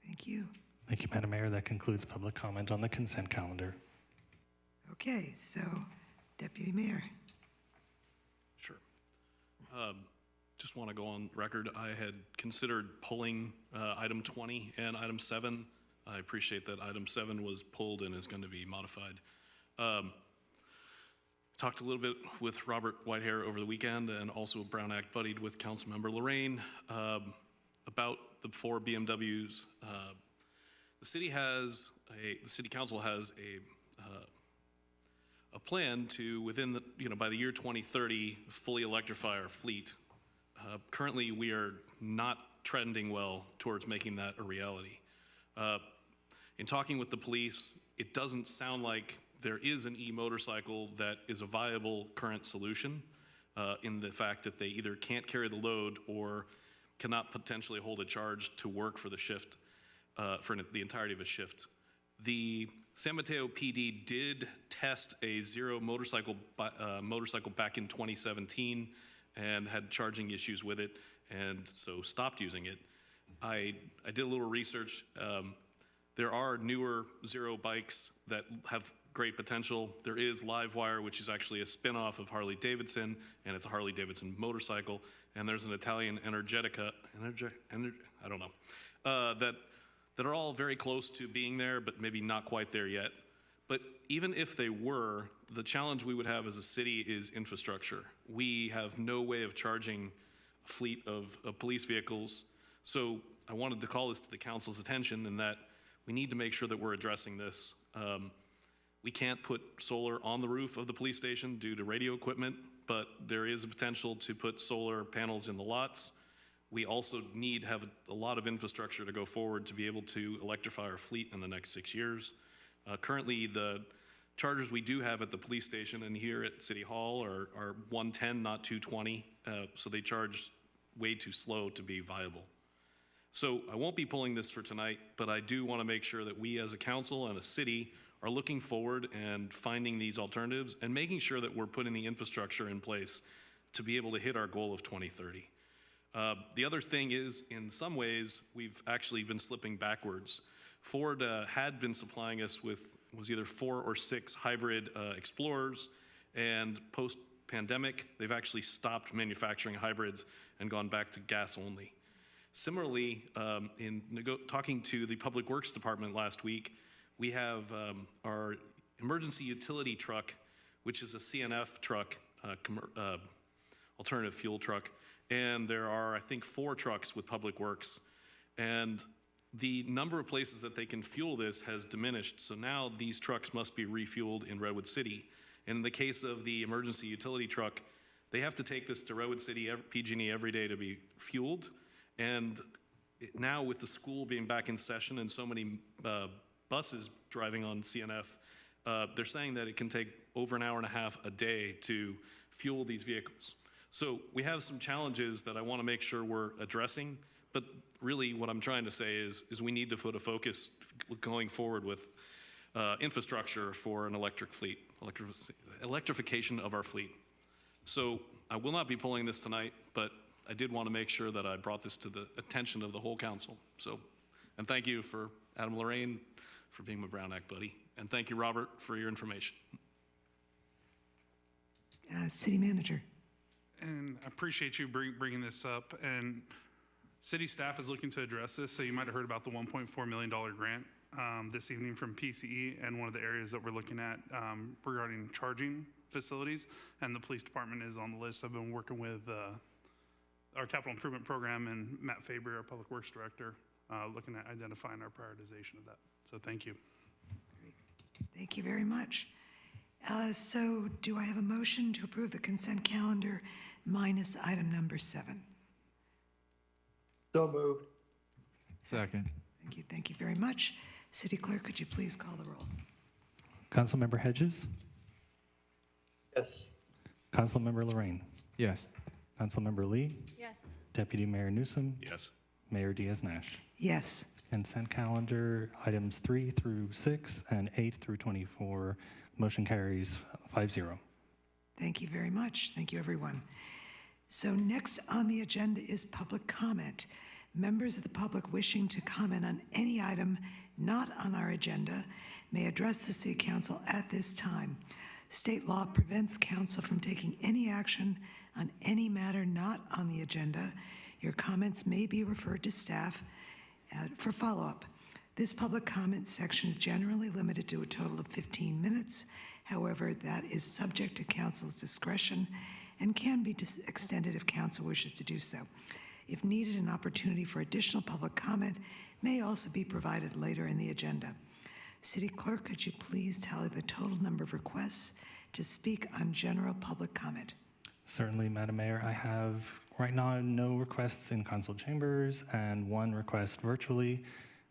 Thank you. Thank you, Madam Mayor. That concludes public comment on the consent calendar. Okay, so Deputy Mayor. Sure. Just want to go on record. I had considered pulling item 20 and item 7. I appreciate that item 7 was pulled and is going to be modified. Talked a little bit with Robert Whitehair over the weekend, and also Brown Act buddied with Councilmember Lorraine about the 4 BMWs. The city council has a plan to, within the, by the year 2030, fully electrify our fleet. Currently, we are not trending well towards making that a reality. In talking with the police, it doesn't sound like there is an e-motorcycle that is a viable current solution, in the fact that they either can't carry the load or cannot potentially hold a charge to work for the shift, for the entirety of a shift. The San Mateo PD did test a zero motorcycle back in 2017 and had charging issues with it, and so stopped using it. I did a little research. There are newer zero bikes that have great potential. There is Livewire, which is actually a spin-off of Harley Davidson, and it's a Harley Davidson motorcycle. And there's an Italian Energetica, I don't know, that are all very close to being there, but maybe not quite there yet. But even if they were, the challenge we would have as a city is infrastructure. We have no way of charging a fleet of police vehicles. So I wanted to call this to the council's attention, in that we need to make sure that we're addressing this. We can't put solar on the roof of the police station due to radio equipment, but there is a potential to put solar panels in the lots. We also need to have a lot of infrastructure to go forward to be able to electrify our fleet in the next 6 years. Currently, the chargers we do have at the police station and here at City Hall are 110, not 220, so they charge way too slow to be viable. So I won't be pulling this for tonight, but I do want to make sure that we as a council and a city are looking forward and finding these alternatives and making sure that we're putting the infrastructure in place to be able to hit our goal of 2030. The other thing is, in some ways, we've actually been slipping backwards. Ford had been supplying us with, was either 4 or 6 hybrid Explorers, and post-pandemic, they've actually stopped manufacturing hybrids and gone back to gas only. Similarly, in talking to the Public Works Department last week, we have our emergency utility truck, which is a CNF truck, alternative fuel truck, and there are, I think, 4 trucks with Public Works, and the number of places that they can fuel this has diminished, so now these trucks must be refueled in Redwood City. And in the case of the emergency utility truck, they have to take this to Redwood City, PG&E every day to be fueled, and now with the school being back in session and so many buses driving on CNF, they're saying that it can take over an hour and a half a day to fuel these vehicles. So we have some challenges that I want to make sure we're addressing, but really what I'm trying to say is we need to put a focus going forward with infrastructure for an electric fleet, electrification of our fleet. So I will not be pulling this tonight, but I did want to make sure that I brought this to the attention of the whole council. So, and thank you for Adam Lorraine for being my Brown Act buddy. And thank you, Robert, for your information. City Manager. And I appreciate you bringing this up. And city staff is looking to address this. So you might have heard about the $1.4 million grant this evening from PCE, and one of the areas that we're looking at regarding charging facilities. And the police department is on the list. I've been working with our capital improvement program and Matt Faber, our public works director, looking at identifying our prioritization of that. So thank you. Great. Thank you very much. So do I have a motion to approve the consent calendar minus item number 7? So moved. Second. Thank you very much. City Clerk, could you please call the roll? Councilmember Hedges, Yes. Councilmember Lorraine, Yes. Councilmember Lee, Yes. Deputy Mayor Newsom, Yes. Mayor Diaz-Nash. Yes. Consent calendar items 3 through 6 and 8 through 24. Motion carries 5-0. Thank you very much. Thank you, everyone. So next on the agenda is public comment. Members of the public wishing to comment on any item not on our agenda may address the City Council at this time. State law prevents council from taking any action on any matter not on the agenda. Your comments may be referred to staff for follow-up. This public comment section is generally limited to a total of 15 minutes. However, that is subject to council's discretion and can be extended if council wishes to do so. If needed, an opportunity for additional public comment may also be provided later in the agenda. City Clerk, could you please tally the total number of requests to speak on general public comment? Certainly, Madam Mayor. I have right now no requests in council chambers and 1 request virtually.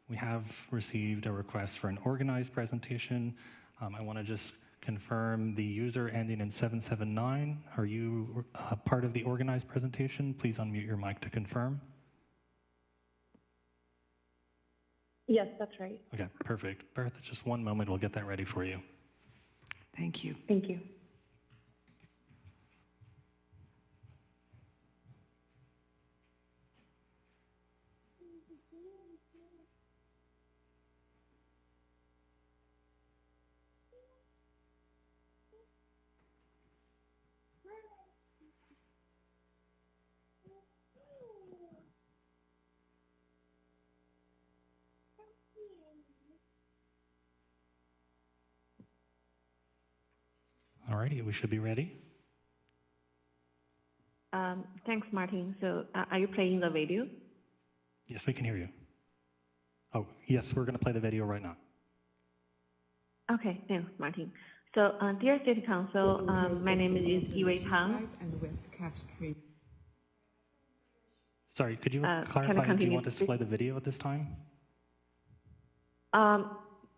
We have received a request for an organized presentation. I want to just confirm the user ending in 779. Are you part of the organized presentation? Please unmute your mic to confirm. Yes, that's right. Okay, perfect. Bertha, just one moment. We'll get that ready for you. Thank you. Thank you. Alrighty, we should be ready. Thanks, Martin. So are you playing the video? Yes, we can hear you. Oh, yes, we're going to play the video right now. Okay, thanks, Martin. So, dear City Council, my name is Yue Tang. Sorry, could you Can I clarify, do you continue, want us to play the video at this time?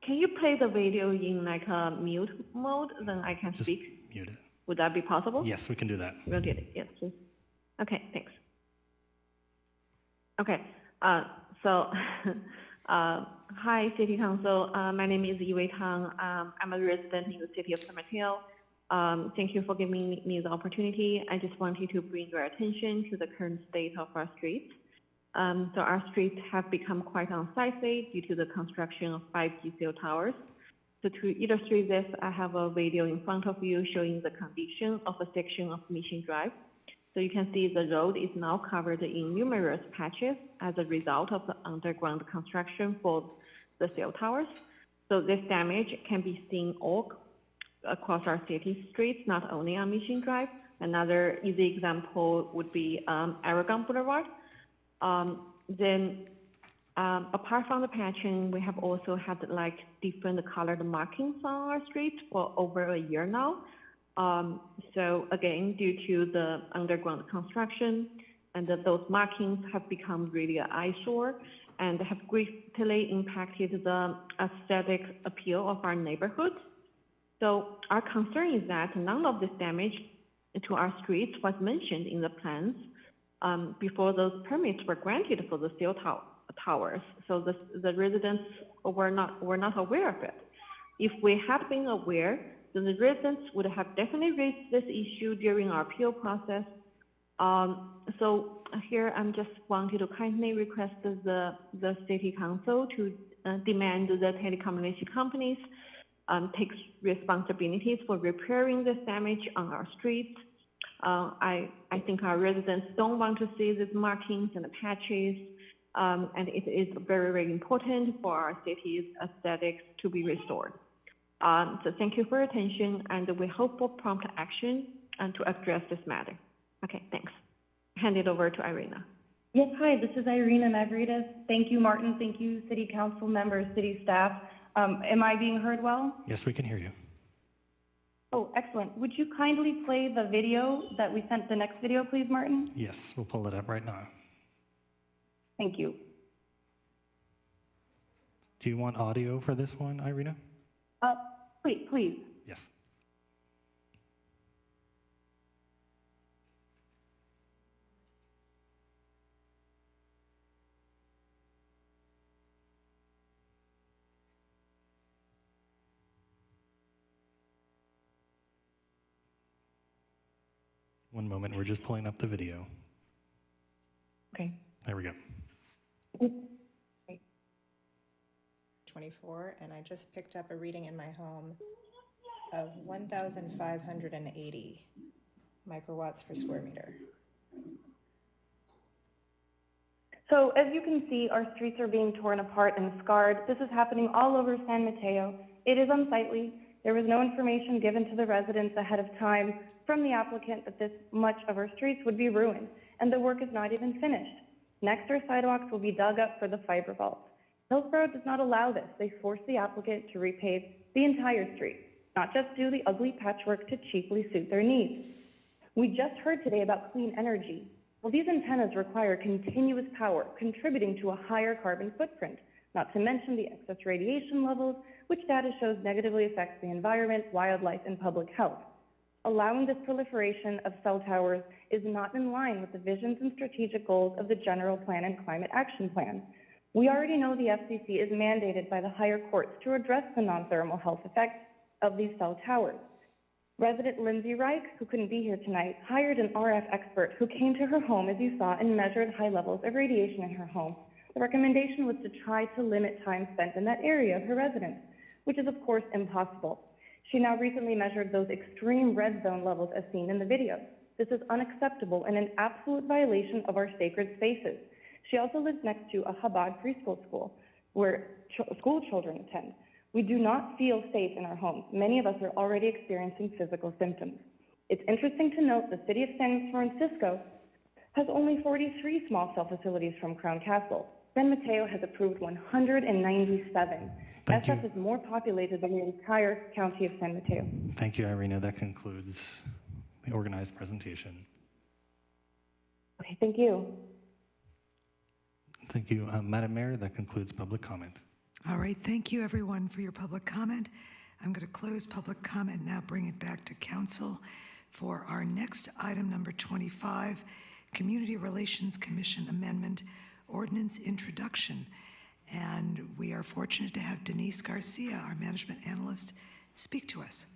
Can you play the video in like a mute mode? Then I can Just speak. mute it. Would that be possible? Yes, we can do that. We'll do it. Yes, please. Okay, thanks. Okay, so, hi, City Council. My name is Yue Tang. I'm a resident in the city of San Mateo. Thank you for giving me the opportunity. I just wanted to bring your attention to the current state of our streets. So our streets have become quite unsightly due to the construction of 5G cell towers. So to illustrate this, I have a video in front of you showing the condition of a section of Mission Drive. So you can see the road is now covered in numerous patches as a result of the underground construction for the cell towers. So this damage can be seen all across our city streets, not only on Mission Drive. Another easy example would be Aragon Boulevard. Apart from the patching, we have also had like different colored markings on our streets for over a year now. So again, due to the underground construction, and those markings have become really an eyesore and have greatly impacted the aesthetic appeal of our neighborhoods. So our concern is that none of this damage to our streets was mentioned in the plans before those permits were granted for the cell towers. So the residents were not aware of it. If we had been aware, then the residents would have definitely raised this issue during our appeal process. So here I'm just wanted to kindly request the city council to demand the telecommunication companies take responsibilities for repairing this damage on our streets. I think our residents don't want to see these markings and the patches, and it is very, very important for our city's aesthetics to be restored. So thank you for your attention, and we hope for prompt action to address this matter. Okay, thanks. Hand it over to Irina. Yes, hi, this is Irina Mavridis. Thank you, Martin. Thank you, City Council members, City staff. Am I being heard well? Yes, we can hear you. Oh, excellent. Would you kindly play the video that we sent, the next video, please, Martin? Yes, we'll pull it up right now. Thank you. Do you want audio for this one, Irina? Please. Yes. One moment, we're just pulling up the video. Okay. There we go. 24, and I just picked up a reading in my home of 1,580 microwatts per square meter. So as you can see, our streets are being torn apart and scarred. This is happening all over San Mateo. It is unsightly. There was no information given to the residents ahead of time from the applicant that this much of our streets would be ruined, and the work is not even finished. Next, our sidewalks will be dug up for the fiber vaults. Hillsborough does not allow this. They force the applicant to repave the entire street, not just do the ugly patchwork to cheaply suit their needs. We just heard today about clean energy. Well, these antennas require continuous power, contributing to a higher carbon footprint, not to mention the excess radiation levels, which data shows negatively affects the environment, wildlife, and public health. Allowing this proliferation of cell towers is not in line with the visions and strategic goals of the General Plan and Climate Action Plan. We already know the FCC is mandated by the higher courts to address the non-thermal health effects of these cell towers. Resident Lindsay Reich, who couldn't be here tonight, hired an RF expert who came to her home, as you saw, and measured high levels of radiation in her home. The recommendation was to try to limit time spent in that area of her residence, which is of course impossible. She now recently measured those extreme red zone levels as seen in the video. This is unacceptable and an absolute violation of our sacred spaces. She also lives next to a Chabad preschool school where school children attend. We do not feel safe in our homes. Many of us are already experiencing physical symptoms. It's interesting to note the city of San Francisco has only 43 small cell facilities from Crown Castle. San Mateo has approved 197. SF is more populated than the entire county of San Mateo. Thank you, Irina. That concludes the organized presentation. Okay, thank you. Thank you. Madam Mayor, that concludes public comment. All right, thank you everyone for your public comment. I'm going to close public comment now, bring it back to council for our next item, number 25, Community Relations Commission Amendment Ordinance Introduction. And we are fortunate to have Denise Garcia, our management analyst, speak to us.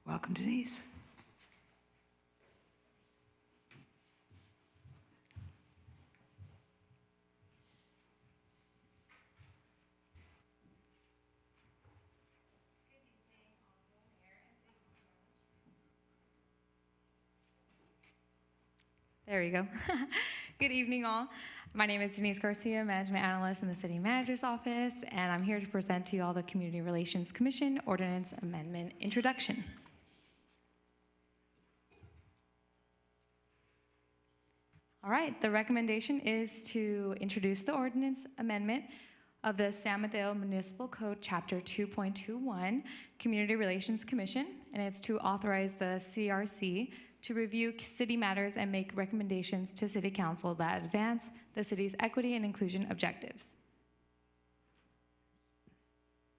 Welcome, Denise. There we go. Good evening, all. My name is Denise Garcia, Management Analyst in the City Manager's Office, and I'm here to present to you all the Community Relations Commission Ordinance Amendment Introduction. All right, the recommendation is to introduce the ordinance amendment of the San Mateo Municipal Code, Chapter 2.21, Community Relations Commission, and it's to authorize the CRC to review city matters and make recommendations to City Council that advance the city's equity and inclusion objectives.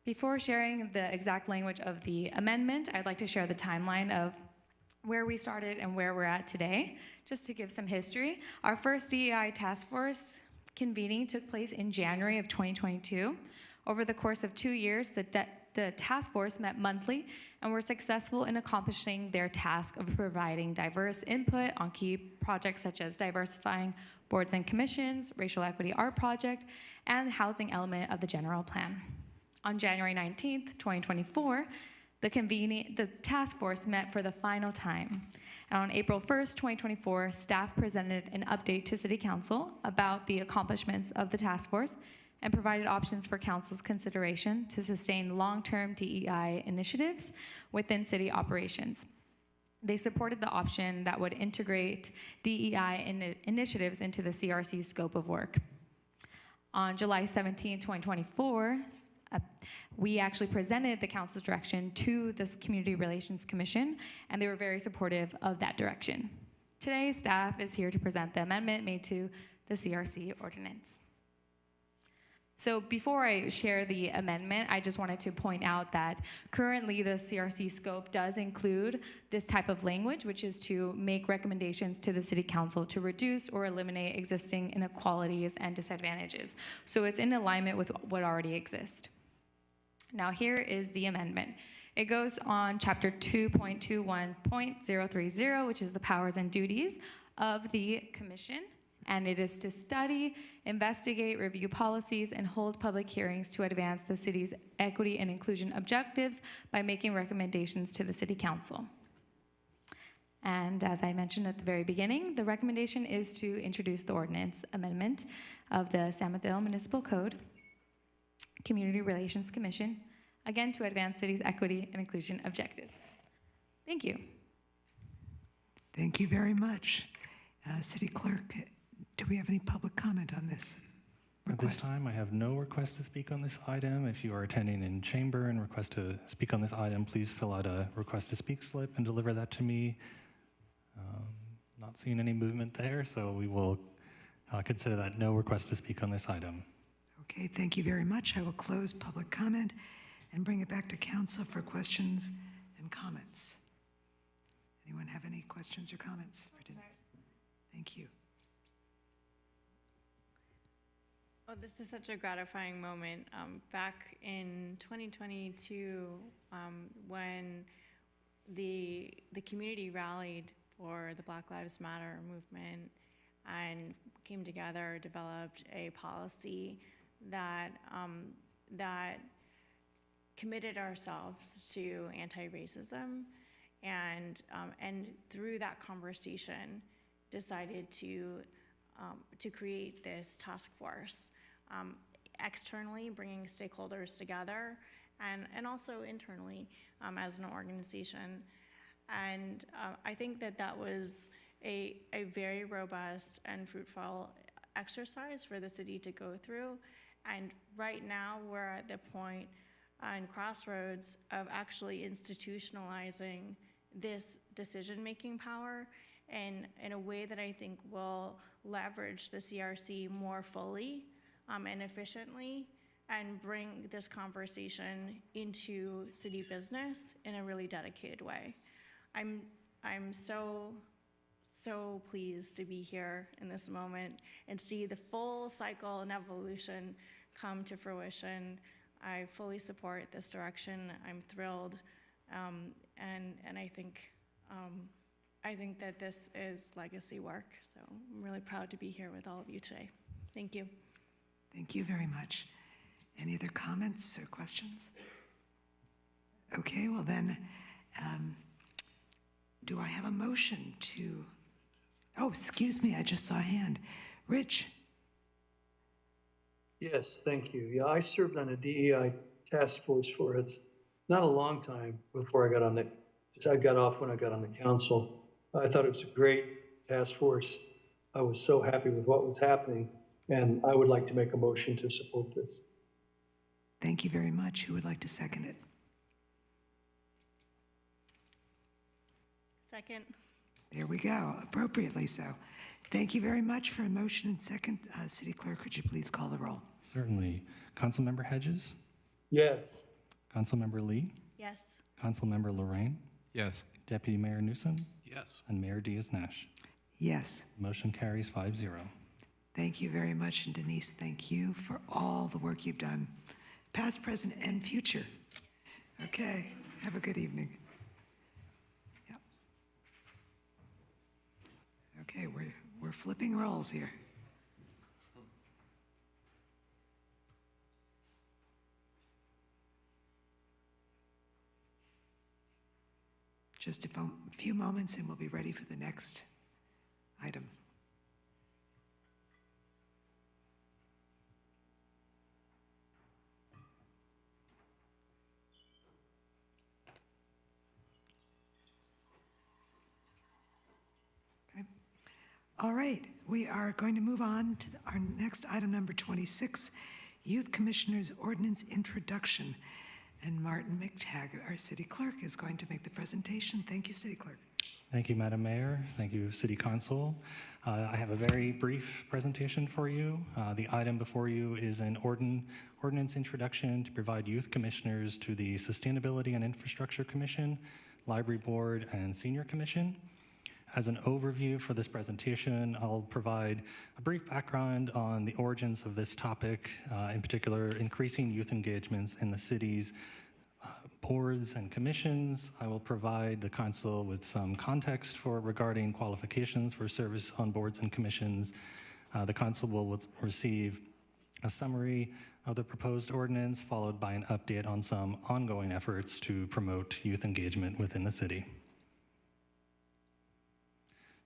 Before sharing the exact language of the amendment, I'd like to share the timeline of where we started and where we're at today, just to give some history. Our first DEI task force convening took place in January of 2022. Over the course of 2 years, the the task force met monthly and were successful in accomplishing their task of providing diverse input on key projects such as diversifying boards and commissions, racial equity art project, and the housing element of the general plan. On January 19th, 2024, the task force met for the final time. And on April 1st, 2024, staff presented an update to City Council about the accomplishments of the task force and provided options for Council's consideration to sustain long-term DEI initiatives within city operations. They supported the option that would integrate DEI initiatives into the CRC scope of work. On July 17, 2024, we actually presented the council's direction to this Community Relations Commission, and they were very supportive of that direction. Today, staff is here to present the amendment made to the CRC ordinance. So before I share the amendment, I just wanted to point out that currently the CRC scope does include this type of language, which is to make recommendations to the City Council to reduce or eliminate existing inequalities and disadvantages. So it's in alignment with what already exists. Now here is the amendment. It goes on Chapter 2.21.030, which is the powers and duties of the Commission. And it is to study, investigate, review policies, and hold public hearings to advance the city's equity and inclusion objectives by making recommendations to the City Council. And as I mentioned at the very beginning, the recommendation is to introduce the ordinance amendment of the San Mateo Municipal Code, Community Relations Commission, again to advance city's equity and inclusion objectives. Thank you. Thank you very much. City Clerk, do we have any public comment on this At this time, I have no request to speak on this item. If you are attending in chamber and request to speak on this item, please fill out a request to speak slip and deliver that to me. Not seeing any movement there, so we will consider that no request to speak on this item. Okay, thank you very much. I will close public comment and bring it back to council for questions and comments. Anyone have any questions or comments for Denise? Thank you. Well, this is such a gratifying moment. Back in 2022, when the community rallied for the Black Lives Matter movement and came together, developed a policy that committed ourselves to anti-racism, and through that conversation, decided to create this task force. Externally, bringing stakeholders together, and also internally as an organization. And I think that was a very robust and fruitful exercise for the city to go through. And right now, we're at the point and crossroads of actually institutionalizing this decision-making power in a way that I think will leverage the CRC more fully and efficiently, and bring this conversation into city business in a really dedicated way. I'm so pleased to be here in this moment and see the full cycle and evolution come to fruition. I fully support this direction. I'm thrilled, and I think that this is legacy work. So I'm really proud to be here with all of you today. Thank you. Thank you very much. Any other comments or questions? Okay, well then, do I have a motion to, oh, excuse me, I just saw a hand. Rich? Yes, thank you. Yeah, I served on a DEI task force for it's not a long time before I got on I got off when I got on the council. I thought it was a great task force. I was so happy with what was happening, and I would like to make a motion to support this. Thank you very much. Who would like to second it? Second. There we go, appropriately so. Thank you very much for a motion and second. City Clerk, could you please call the roll? Certainly. Councilmember Hedges? Yes. Councilmember Lee? Yes. Councilmember Lorraine? Yes. Deputy Mayor Newsom? Yes. And Mayor Diaz-Nash? Yes. Motion carries 5-0. Thank you very much, and Denise, thank you for all the work you've done, past, present, and future. Okay, have a good evening. Yep. Okay, we're flipping roles here. Just a few moments and we'll be ready for the next item. Okay. All right, we are going to move on to our next item, number 26, Youth Commissioner's Ordinance Introduction. And Martin McTaggart, our City Clerk, is going to make the presentation. Thank you, City Clerk. Thank you, Madam Mayor. Thank you, City Council. I have a very brief presentation for you. The item before you is an ordinance introduction to provide youth commissioners to the Sustainability and Infrastructure Commission, Library Board, and Senior Commission. As an overview for this presentation, I'll provide a brief background on the origins of this topic, in particular, increasing youth engagements in the city's boards and commissions. I will provide the council with some context regarding qualifications for service on boards and commissions. The council will receive a summary of the proposed ordinance, followed by an update on some ongoing efforts to promote youth engagement within the city.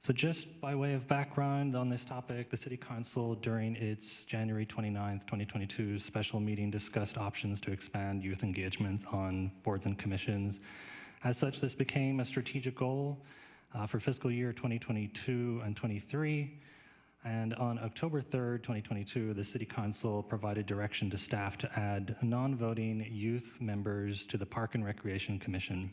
So just by way of background on this topic, the City Council, during its January 29th, 2022 special meeting, discussed options to expand youth engagement on boards and commissions. As such, this became a strategic goal for fiscal year 2022 and 23. And on October 3rd, 2022, the City Council provided direction to staff to add non-voting youth members to the Park and Recreation Commission.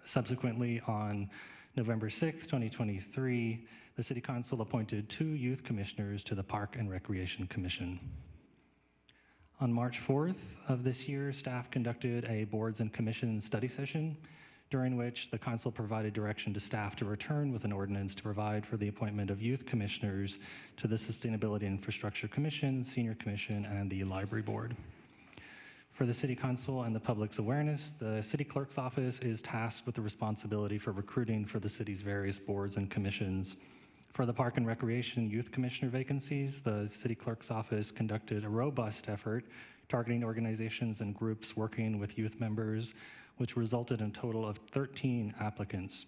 Subsequently, on November 6th, 2023, the City Council appointed 2 youth commissioners to the Park and Recreation Commission. On March 4th of this year, staff conducted a boards and commissions study session, during which the council provided direction to staff to return with an ordinance to provide for the appointment of youth commissioners to the Sustainability and Infrastructure Commission, Senior Commission, and the Library Board. For the City Council and the public's awareness, the City Clerk's Office is tasked with the responsibility for recruiting for the city's various boards and commissions. For the Park and Recreation Youth Commissioner vacancies, the City Clerk's Office conducted a robust effort targeting organizations and groups working with youth members, which resulted in a total of 13 applicants.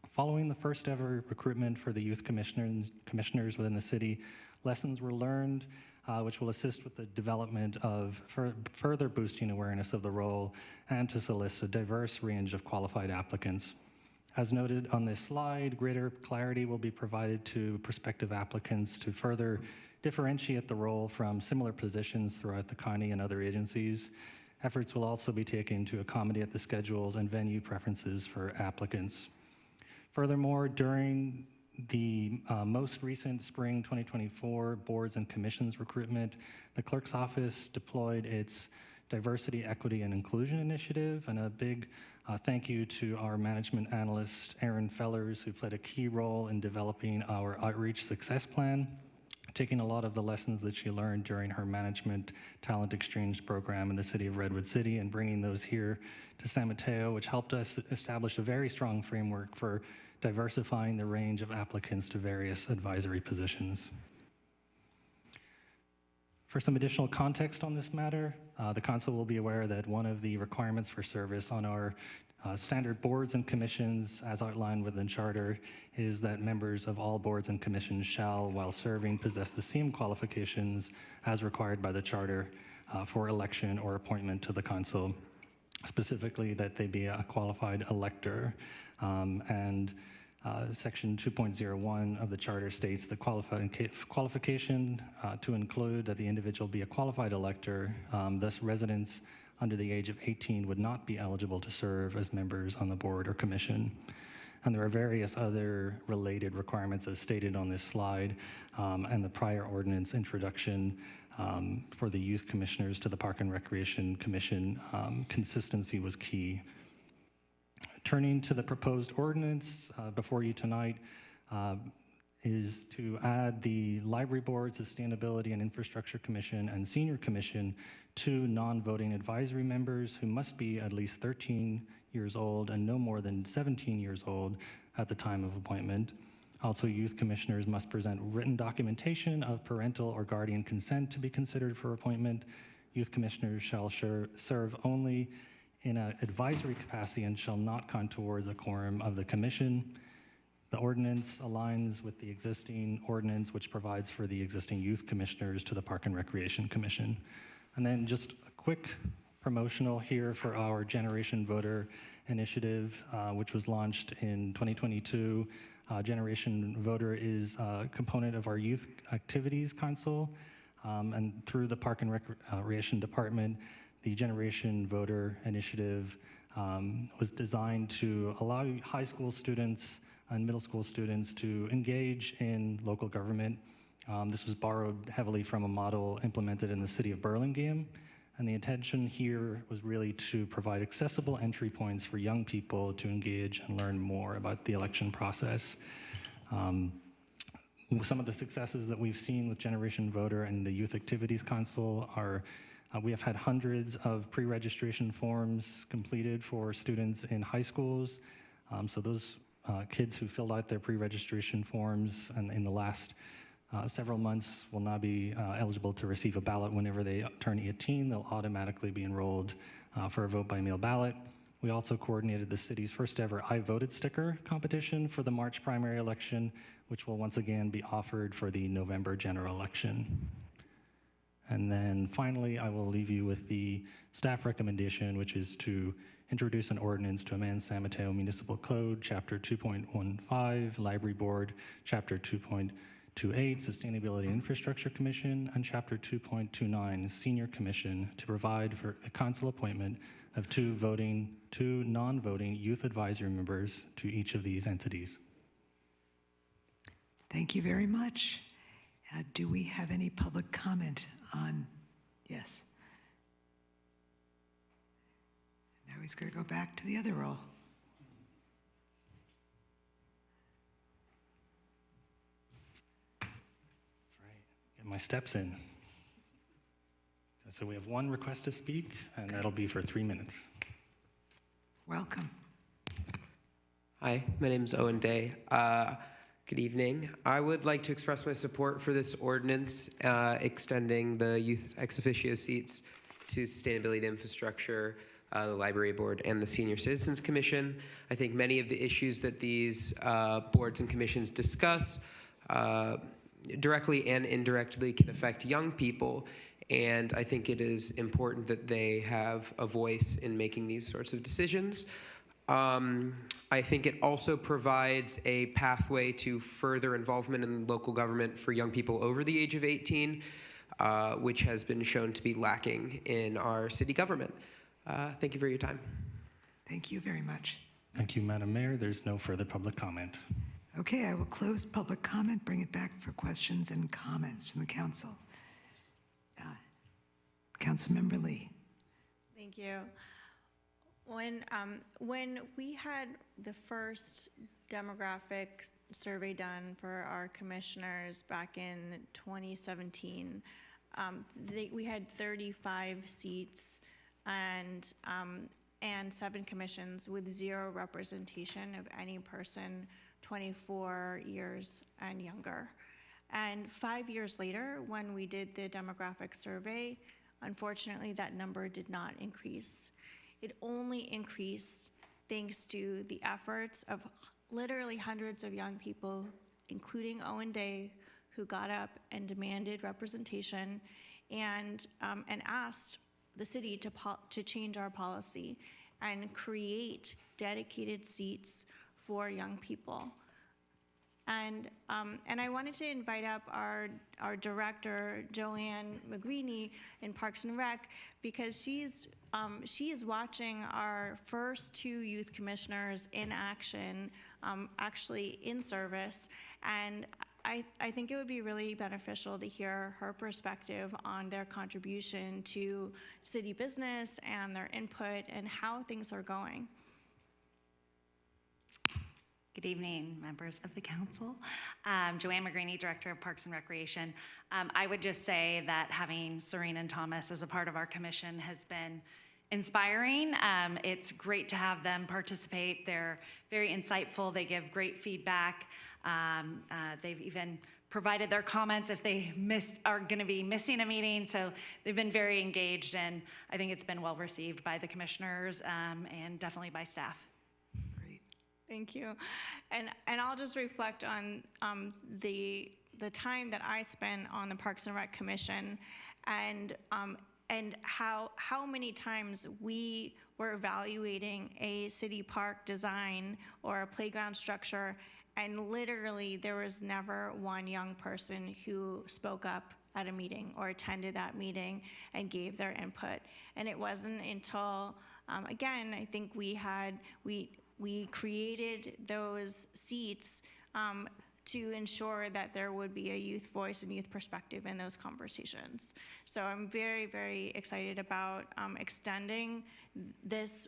Following the first ever recruitment for the youth commissioners within the city, lessons were learned which will assist with the development of further boosting awareness of the role and to solicit a diverse range of qualified applicants. As noted on this slide, greater clarity will be provided to prospective applicants to further differentiate the role from similar positions throughout the county and other agencies. Efforts will also be taken to accommodate the schedules and venue preferences for applicants. Furthermore, during the most recent spring 2024 boards and commissions recruitment, the clerk's office deployed its diversity, equity, and inclusion initiative, and a big thank you to our management analyst, Erin Fellers, who played a key role in developing our outreach success plan, taking a lot of the lessons that she learned during her management talent exchange program in the city of Redwood City and bringing those here to San Mateo, which helped us establish a very strong framework for diversifying the range of applicants to various advisory positions. For some additional context on this matter, the council will be aware that one of the requirements for service on our standard boards and commissions, as outlined within charter, is that members of all boards and commissions shall, while serving, possess the same qualifications as required by the charter for election or appointment to the council, specifically that they be a qualified elector. Section 2.01 of the charter states the qualification to include that the individual be a qualified elector, thus residents under the age of 18 would not be eligible to serve as members on the board or commission. And there are various other related requirements as stated on this slide, and the prior ordinance introduction for the youth commissioners to the Park and Recreation Commission, consistency was key. Turning to the proposed ordinance before you tonight, is to add the Library Board, Sustainability and Infrastructure Commission, and Senior Commission to non-voting advisory members who must be at least 13 years old and no more than 17 years old at the time of appointment. Also, youth commissioners must present written documentation of parental or guardian consent to be considered for appointment. Youth commissioners shall serve only in an advisory capacity and shall not count towards a quorum of the commission. The ordinance aligns with the existing ordinance, which provides for the existing youth commissioners to the Park and Recreation Commission. And then just a quick promotional here for our Generation Voter initiative, which was launched in 2022. Generation Voter is a component of our Youth Activities Council, and through the Park and Recreation Department, the Generation Voter initiative was designed to allow high school students and middle school students to engage in local government. This was borrowed heavily from a model implemented in the city of Burlingame, and the intention here was really to provide accessible entry points for young people to engage and learn more about the election process. Some of the successes that we've seen with Generation Voter and the Youth Activities Council are we have had hundreds of pre-registration forms completed for students in high schools. So those kids who filled out their pre-registration forms and in the last several months will now be eligible to receive a ballot whenever they turn 18. They'll automatically be enrolled for a vote-by-mail ballot. We also coordinated the city's first ever I Voted sticker competition for the March primary election, which will once again be offered for the November general election. And then finally, I will leave you with the staff recommendation, which is to introduce an ordinance to amend San Mateo Municipal Code, Chapter 2.15, Library Board, Chapter 2.28, Sustainability and Infrastructure Commission, and Chapter 2.29, Senior Commission, to provide for the council appointment of two non-voting youth advisory members to each of these entities. Thank you very much. Do we have any public comment on, yes? Now he's going to go back to the other role. That's right. Get my steps in. So we have one request to speak, and that'll be for 3 minutes. Welcome. Hi, my name is Owen Day. Good evening. I would like to express my support for this ordinance extending the youth ex officio seats to Sustainability and Infrastructure, the Library Board, and the Senior Citizens Commission. I think many of the issues that these boards and commissions discuss directly and indirectly can affect young people, and I think it is important that they have a voice in making these sorts of decisions. I think it also provides a pathway to further involvement in local government for young people over the age of 18, which has been shown to be lacking in our city government. Thank you for your time. Thank you very much. Thank you, Madam Mayor. There's no further public comment. Okay, I will close public comment, bring it back for questions and comments from the council. Councilmember Lee. Thank you. When we had the first demographic survey done for our commissioners back in 2017, we had 35 seats and 7 commissions with 0 representation of any person 24 years and younger. And 5 years later, when we did the demographic survey, unfortunately, that number did not increase. It only increased thanks to the efforts of literally hundreds of young people, including Owen Day, who got up and demanded representation and asked the city to change our policy and create dedicated seats for young people. And I wanted to invite up our director, Joanne McGreeny, in Parks and Rec, because she is watching our first 2 youth commissioners in action, actually in service, and I think it would be really beneficial to hear her perspective on their contribution to city business and their input and how things are going. Good evening, members of the council. Joanne McGraney, Director of Parks and Recreation. I would just say that having Serene and Thomas as a part of our commission has been inspiring. It's great to have them participate. They're very insightful. They give great feedback. They've even provided their comments if they are going to be missing a meeting. So they've been very engaged, and I think it's been well received by the commissioners and definitely by staff. Thank you. And I'll just reflect on the time that I spent on the Parks and Rec Commission and how many times we were evaluating a city park design or a playground structure, and literally there was never one young person who spoke up at a meeting or attended that meeting and gave their input. And it wasn't until, again, I think we created those seats to ensure that there would be a youth voice and youth perspective in those conversations. So I'm very, very excited about extending this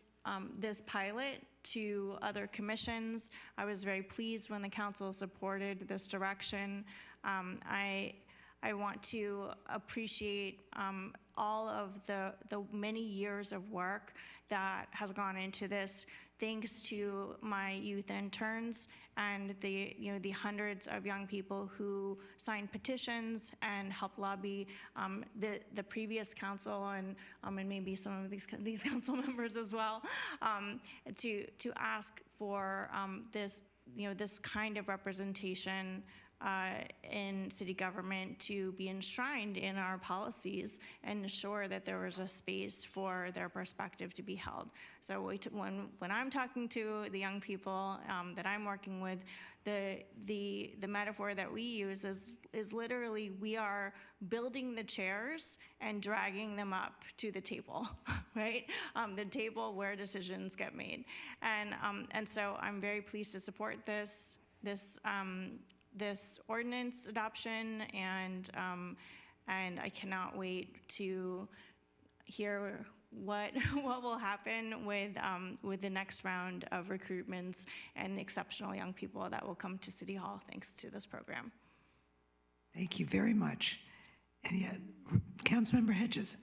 pilot to other commissions. I was very pleased when the council supported this direction. I want to appreciate all of the many years of work that has gone into this, thanks to my youth interns and the hundreds of young people who signed petitions and helped lobby the previous council and maybe some of these council members as well, to ask for this kind of representation in city government to be enshrined in our policies and ensure that there was a space for their perspective to be held. So when I'm talking to the young people that I'm working with, the metaphor that we use is literally we are building the chairs and dragging them up to the table, right? The table where decisions get made. And so I'm very pleased to support this ordinance adoption, and I cannot wait to hear what will happen with the next round of recruitments and exceptional young people that will come to City Hall thanks to this program. Thank you very much. And yet, Councilmember Hedges.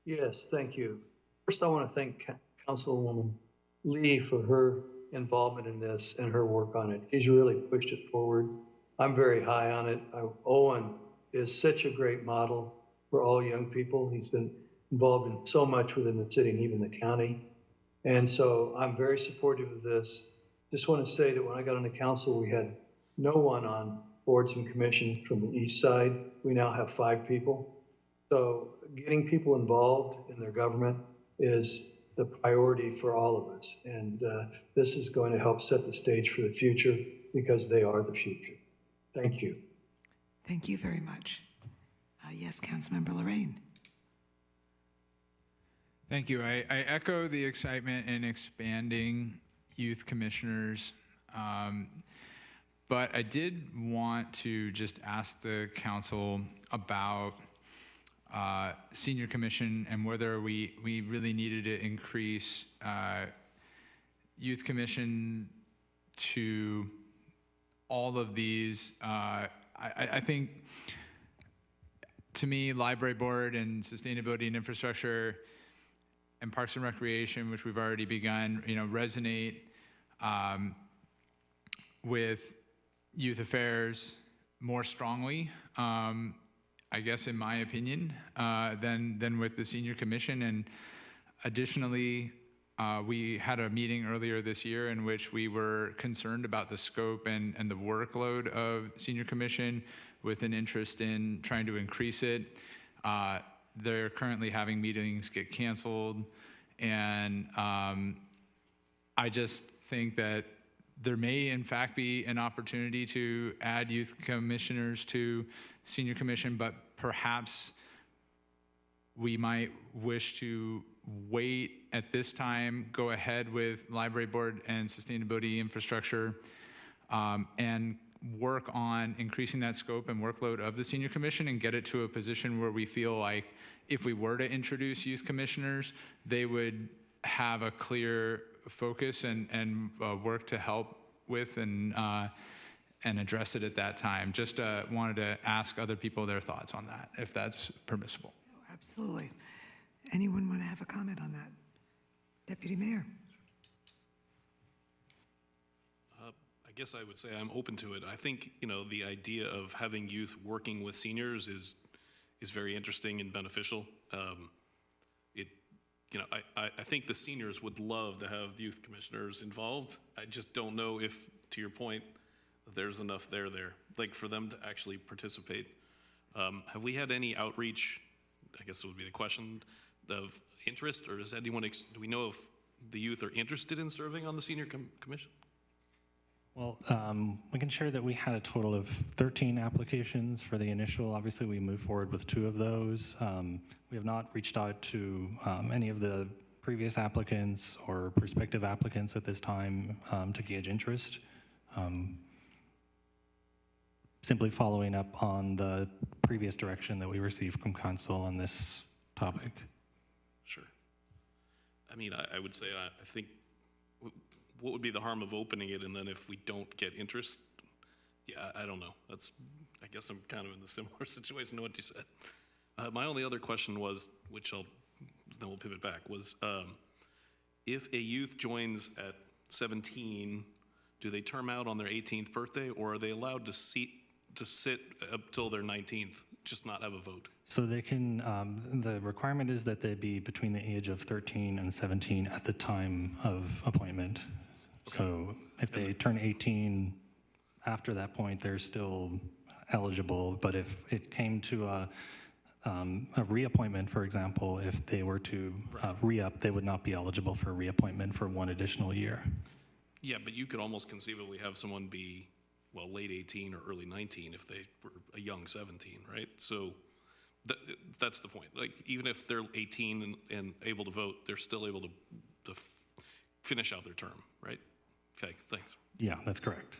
Yes, thank you. First, I want to thank Councilwoman Lee for her involvement in this and her work on it. She's really pushed it forward. I'm very high on it. Owen is such a great model for all young people. He's been involved in so much within the city and even the county. And so I'm very supportive of this. Just want to say that when I got on the council, we had no one on boards and commissions from the east side. We now have 5 people. So getting people involved in their government is the priority for all of us. And this is going to help set the stage for the future because they are the future. Thank you. Thank you very much. Yes, Councilmember Lorraine. Thank you. I echo the excitement in expanding youth commissioners. But I did want to just ask the council about senior commission and whether we really needed to increase youth commission to all of these. I think, to me, library board and sustainability and infrastructure and parks and recreation, which we've already begun, resonate with youth affairs more strongly, I guess, in my opinion, than with the senior commission. And additionally, we had a meeting earlier this year in which we were concerned about the scope and the workload of senior commission, with an interest in trying to increase it. They're currently having meetings get canceled, and I just think that there may in fact be an opportunity to add youth commissioners to senior commission, but perhaps we might wish to wait at this time, go ahead with library board and sustainability infrastructure, and work on increasing that scope and workload of the senior commission and get it to a position where we feel like if we were to introduce youth commissioners, they would have a clear focus and work to help with and address it at that time. Just wanted to ask other people their thoughts on that, if that's permissible. Absolutely. Anyone want to have a comment on that? Deputy Mayor. I guess I would say I'm open to it. I think, the idea of having youth working with seniors is very interesting and beneficial. I think the seniors would love to have youth commissioners involved. I just don't know if, to your point, there's enough there, like for them to actually participate. Have we had any outreach, I guess it would be the question, of interest, or does anyone, do we know if the youth are interested in serving on the senior commission? Well, we can share that we had a total of 13 applications for the initial. Obviously, we moved forward with 2 of those. We have not reached out to any of the previous applicants or prospective applicants at this time to gauge interest. Simply following up on the previous direction that we received from council on this topic. Sure. I mean, I would say, I think, what would be the harm of opening it, and then if we don't get interest, yeah, I don't know. I guess I'm kind of in the similar situation to what you said. My only other question was, then we'll pivot back, was if a youth joins at 17, do they term out on their 18th birthday, or are they allowed to sit up till their 19th, just not have a vote? So they can, the requirement is that they be between the age of 13 and 17 at the time of appointment. Okay. So if they turn 18 after that point, they're still eligible. But if it came to a reappointment, for example, if they were to re-up, they would not be eligible for reappointment for 1 additional year. Yeah, but you could almost conceivably have someone be, well, late 18 or early 19 if they were a young 17, right? So that's the point. Like, even if they're 18 and able to vote, they're still able to finish out their term, right? Okay, thanks. Yeah, that's correct.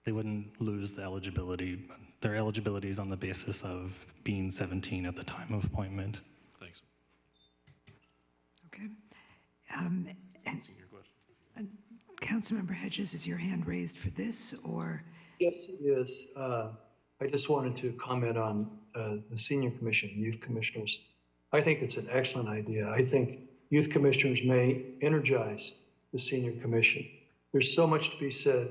They wouldn't lose the eligibility. Their eligibility is on the basis of being 17 at the time of appointment. Thanks. Okay. Councilmember Hedges, is your hand raised for this, or? Yes, it is. I just wanted to comment on the senior commission, youth commissioners. I think it's an excellent idea. I think youth commissioners may energize the senior commission. There's so much to be said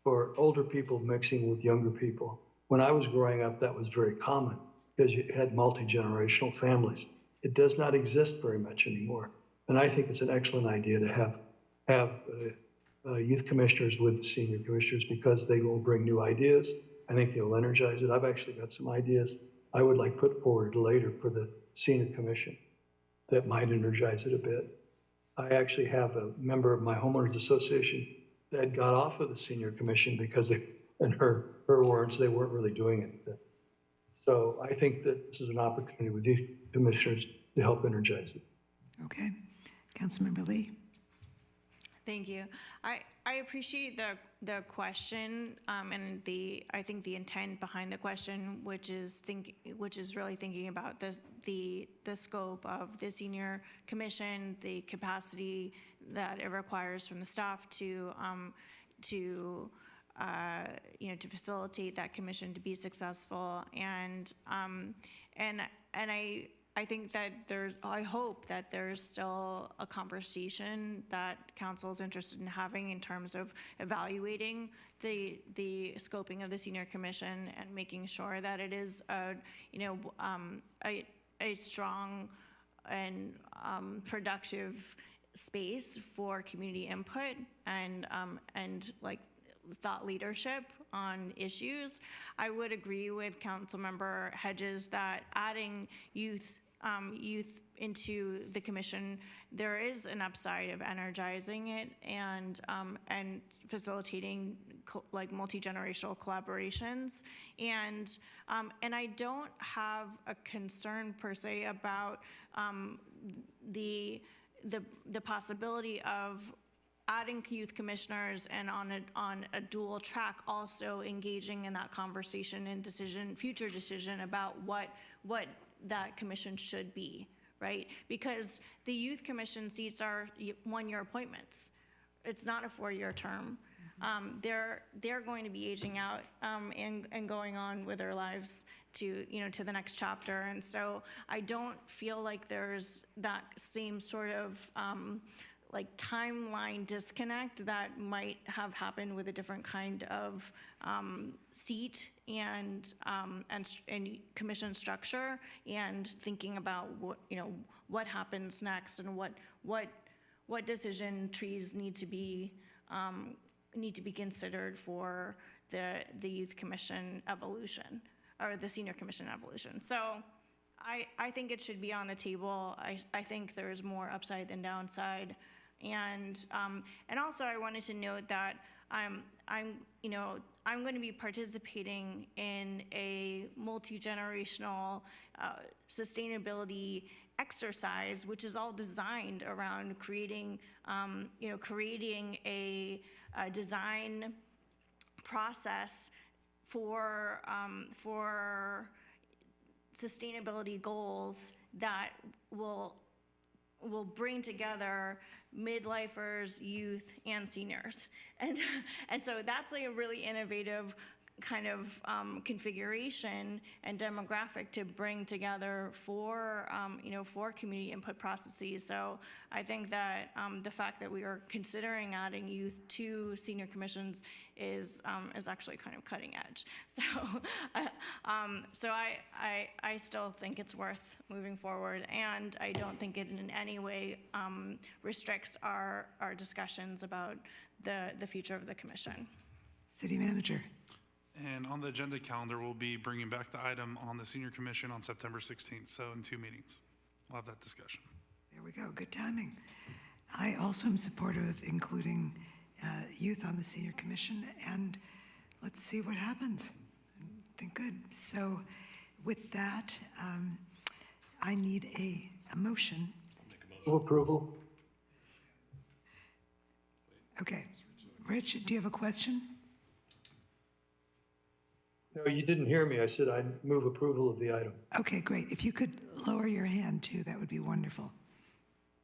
for older people mixing with younger people. When I was growing up, that was very common because you had multi-generational families. It does not exist very much anymore. And I think it's an excellent idea to have youth commissioners with the senior commissioners because they will bring new ideas. I think they'll energize it. I've actually got some ideas I would like put forward later for the senior commission that might energize it a bit. I actually have a member of my homeowners association that got off of the senior commission because in her words, they weren't really doing anything. So I think that this is an opportunity with youth commissioners to help energize it. Okay. Councilmember Lee. Thank you. I appreciate the question and I think the intent behind the question, which is really thinking about the scope of the senior commission, the capacity that it requires from the staff to facilitate that commission to be successful, and I think that I hope that there's still a conversation that council is interested in having in terms of evaluating the scoping of the senior commission and making sure that it is a strong and productive space for community input and like thought leadership on issues. I would agree with Councilmember Hedges that adding youth into the commission, there is an upside of energizing it and facilitating like multi-generational collaborations. And I don't have a concern per se about the possibility of adding youth commissioners and on a dual track also engaging in that conversation and future decision about what that commission should be, right? Because the youth commission seats are 1-year appointments, it's not a 4-year term. They're going to be aging out and going on with their lives to the next chapter. And so I don't feel like there's that same sort of like timeline disconnect that might have happened with a different kind of seat and commission structure, and thinking about what happens next and what decision trees need to be considered for the youth commission evolution or the senior commission evolution. So I think it should be on the table. I think there's more upside than downside. And also I wanted to note that I'm going to be participating in a multi-generational sustainability exercise, which is all designed around creating a design process for sustainability goals that will bring together midlifers, youth, and seniors. And so that's like a really innovative kind of configuration and demographic to bring together for community input processes. So I think that the fact that we are considering adding youth to senior commissions is actually kind of cutting edge. So I still think it's worth moving forward, and I don't think it in any way restricts our discussions about the future of the commission. City Manager. And on the agenda calendar, we'll be bringing back the item on the senior commission on September 16th. So in 2 meetings, we'll have that discussion. There we go. Good timing. I also am supportive of including youth on the senior commission, and let's see what happens. I think good. So with that, I need a motion. Move approval. Okay. Rich, do you have a question? No, you didn't hear me. I said I'd move approval of the item. Okay, great. If you could lower your hand too, that would be wonderful.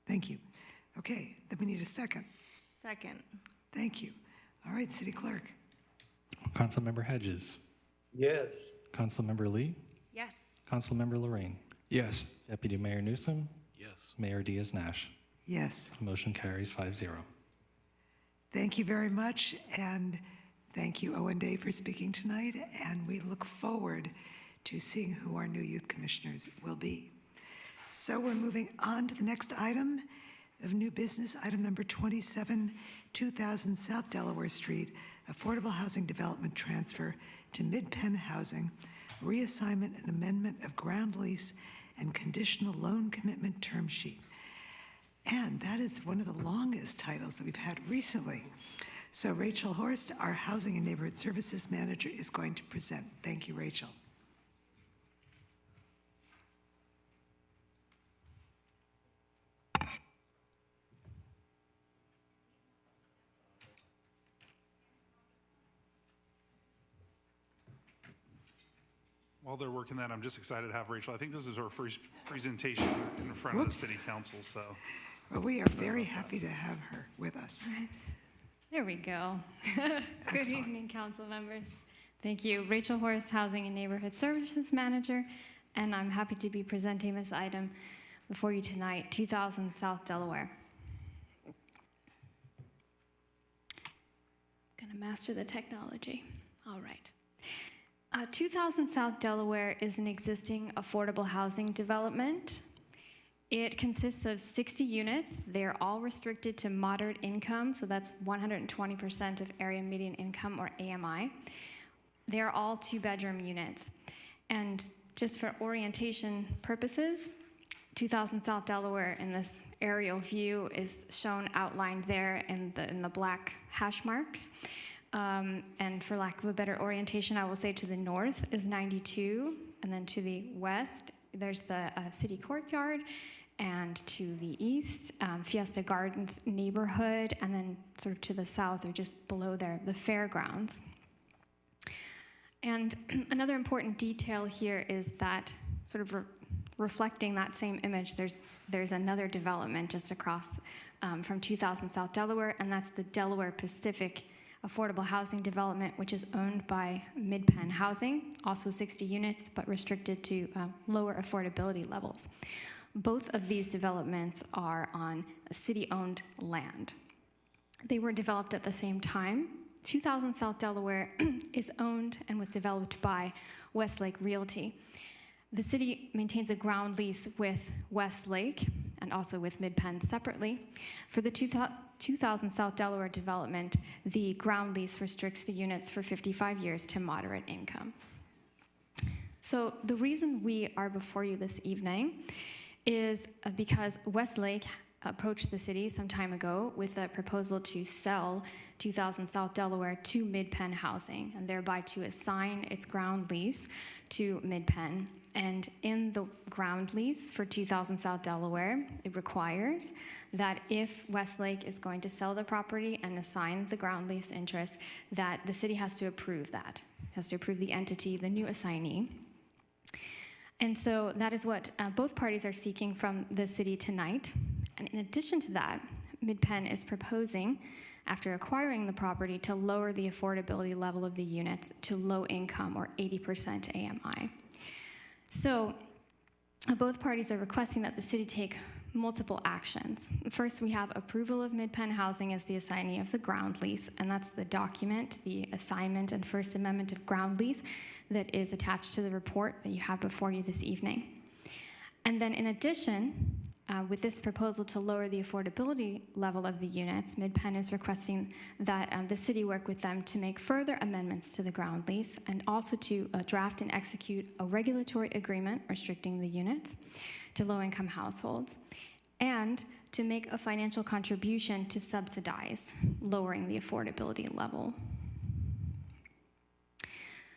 Thank you. Okay, then we need a second. Second. Thank you. All right, City Clerk. Councilmember Hedges. Yes. Councilmember Lee. Yes. Councilmember Lorraine. Yes. Deputy Mayor Newsom. Yes. Mayor Diaz-Nash. Yes. Motion carries 5-0. Thank you very much, and thank you, Owen Day, for speaking tonight, and we look forward to seeing who our new youth commissioners will be. So we're moving on to the next item of new business, item number 27, 2000 South Delaware Street, Affordable Housing Development Transfer to MidPen Housing, reassignment and amendment of ground lease and conditional loan commitment term sheet. And that is one of the longest titles that we've had recently. So Rachel Horst, our Housing and Neighborhood Services Manager, is going to present. Thank you, Rachel. While they're working that, I'm just excited to have Rachel. I think this is her first presentation in front of the city council, so. Well, we are very happy to have her with us. There we go. Good evening, council members. Thank you. Rachel Horst, Housing and Neighborhood Services Manager, and I'm happy to be presenting this item before you tonight, 2000 South Delaware. Gonna master the technology. All right. 2000 South Delaware is an existing affordable housing development. It consists of 60 units. They're all restricted to moderate income, so that's 120% of area median income, or AMI. They're all 2-bedroom units. And just for orientation purposes, 2000 South Delaware in this aerial view is shown outlined there in the black hash marks. And for lack of a better orientation, I will say to the north is 92, and then to the west, there's the city courtyard, and to the east, Fiesta Gardens neighborhood, and then sort of to the south, or just below there, the fairgrounds. And another important detail here is that, sort of reflecting that same image, there's another development just across from 2000 South Delaware, and that's the Delaware Pacific Affordable Housing Development, which is owned by MidPen Housing, also 60 units, but restricted to lower affordability levels. Both of these developments are on city-owned land. They were developed at the same time. 2000 South Delaware is owned and was developed by Westlake Realty. The city maintains a ground lease with Westlake and also with MidPen separately. For the 2000 South Delaware development, the ground lease restricts the units for 55 years to moderate income. So the reason we are before you this evening is because Westlake approached the city some time ago with a proposal to sell 2000 South Delaware to MidPen Housing, and thereby to assign its ground lease to MidPen. And in the ground lease for 2000 South Delaware, it requires that if Westlake is going to sell the property and assign the ground lease interest, that the city has to approve that, has to approve the entity, the new assignee. And so that is what both parties are seeking from the city tonight. And in addition to that, MidPen is proposing, after acquiring the property, to lower the affordability level of the units to low income or 80% AMI. So both parties are requesting that the city take multiple actions. First, we have approval of MidPen Housing as the assignee of the ground lease, and that's the document, the assignment and First Amendment of ground lease that is attached to the report that you have before you this evening. And then in addition, with this proposal to lower the affordability level of the units, MidPen is requesting that the city work with them to make further amendments to the ground lease and also to draft and execute a regulatory agreement restricting the units to low-income households, and to make a financial contribution to subsidize lowering the affordability level.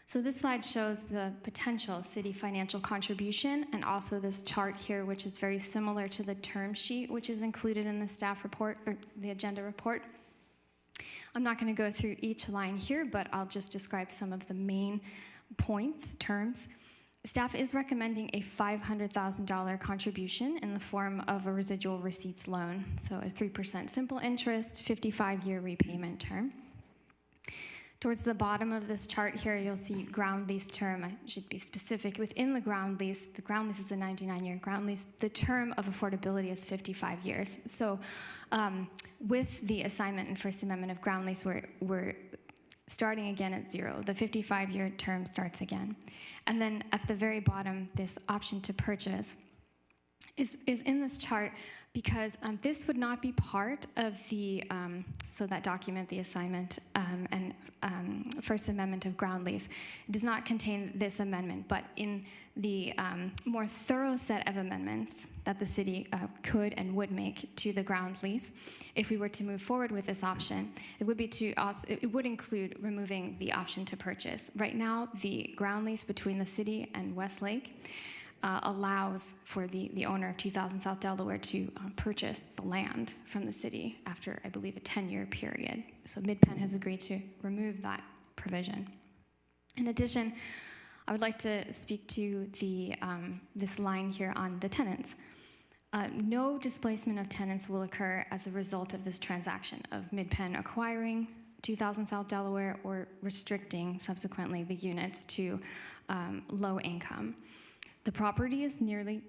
So this slide shows the potential city financial contribution, and also this chart here, which is very similar to the term sheet, which is included in the staff report, or the agenda report. I'm not going to go through each line here, but I'll just describe some of the main points, terms. Staff is recommending a $500,000 contribution in the form of a residual receipts loan, so a 3% simple interest, 55-year repayment term. Towards the bottom of this chart here, you'll see ground lease term. I should be specific. Within the ground lease is a 99-year ground lease. The term of affordability is 55 years. So with the assignment and First Amendment of ground lease, we're starting again at zero. The 55-year term starts again. And then at the very bottom, this option to purchase is in this chart because this would not be part of the, so that document, the assignment and First Amendment of ground lease, does not contain this amendment, but in the more thorough set of amendments that the city could and would make to the ground lease, if we were to move forward with this option, it would be to also, it would include removing the option to purchase. Right now, the ground lease between the city and Westlake allows for the owner of 2000 South Delaware to purchase the land from the city after, I believe, a 10-year period. So MidPen has agreed to remove that provision. In addition, I would like to speak to the this line here on the tenants. No displacement of tenants will occur as a result of this transaction of MidPen acquiring 2000 South Delaware or restricting subsequently the units to low income. The property is nearly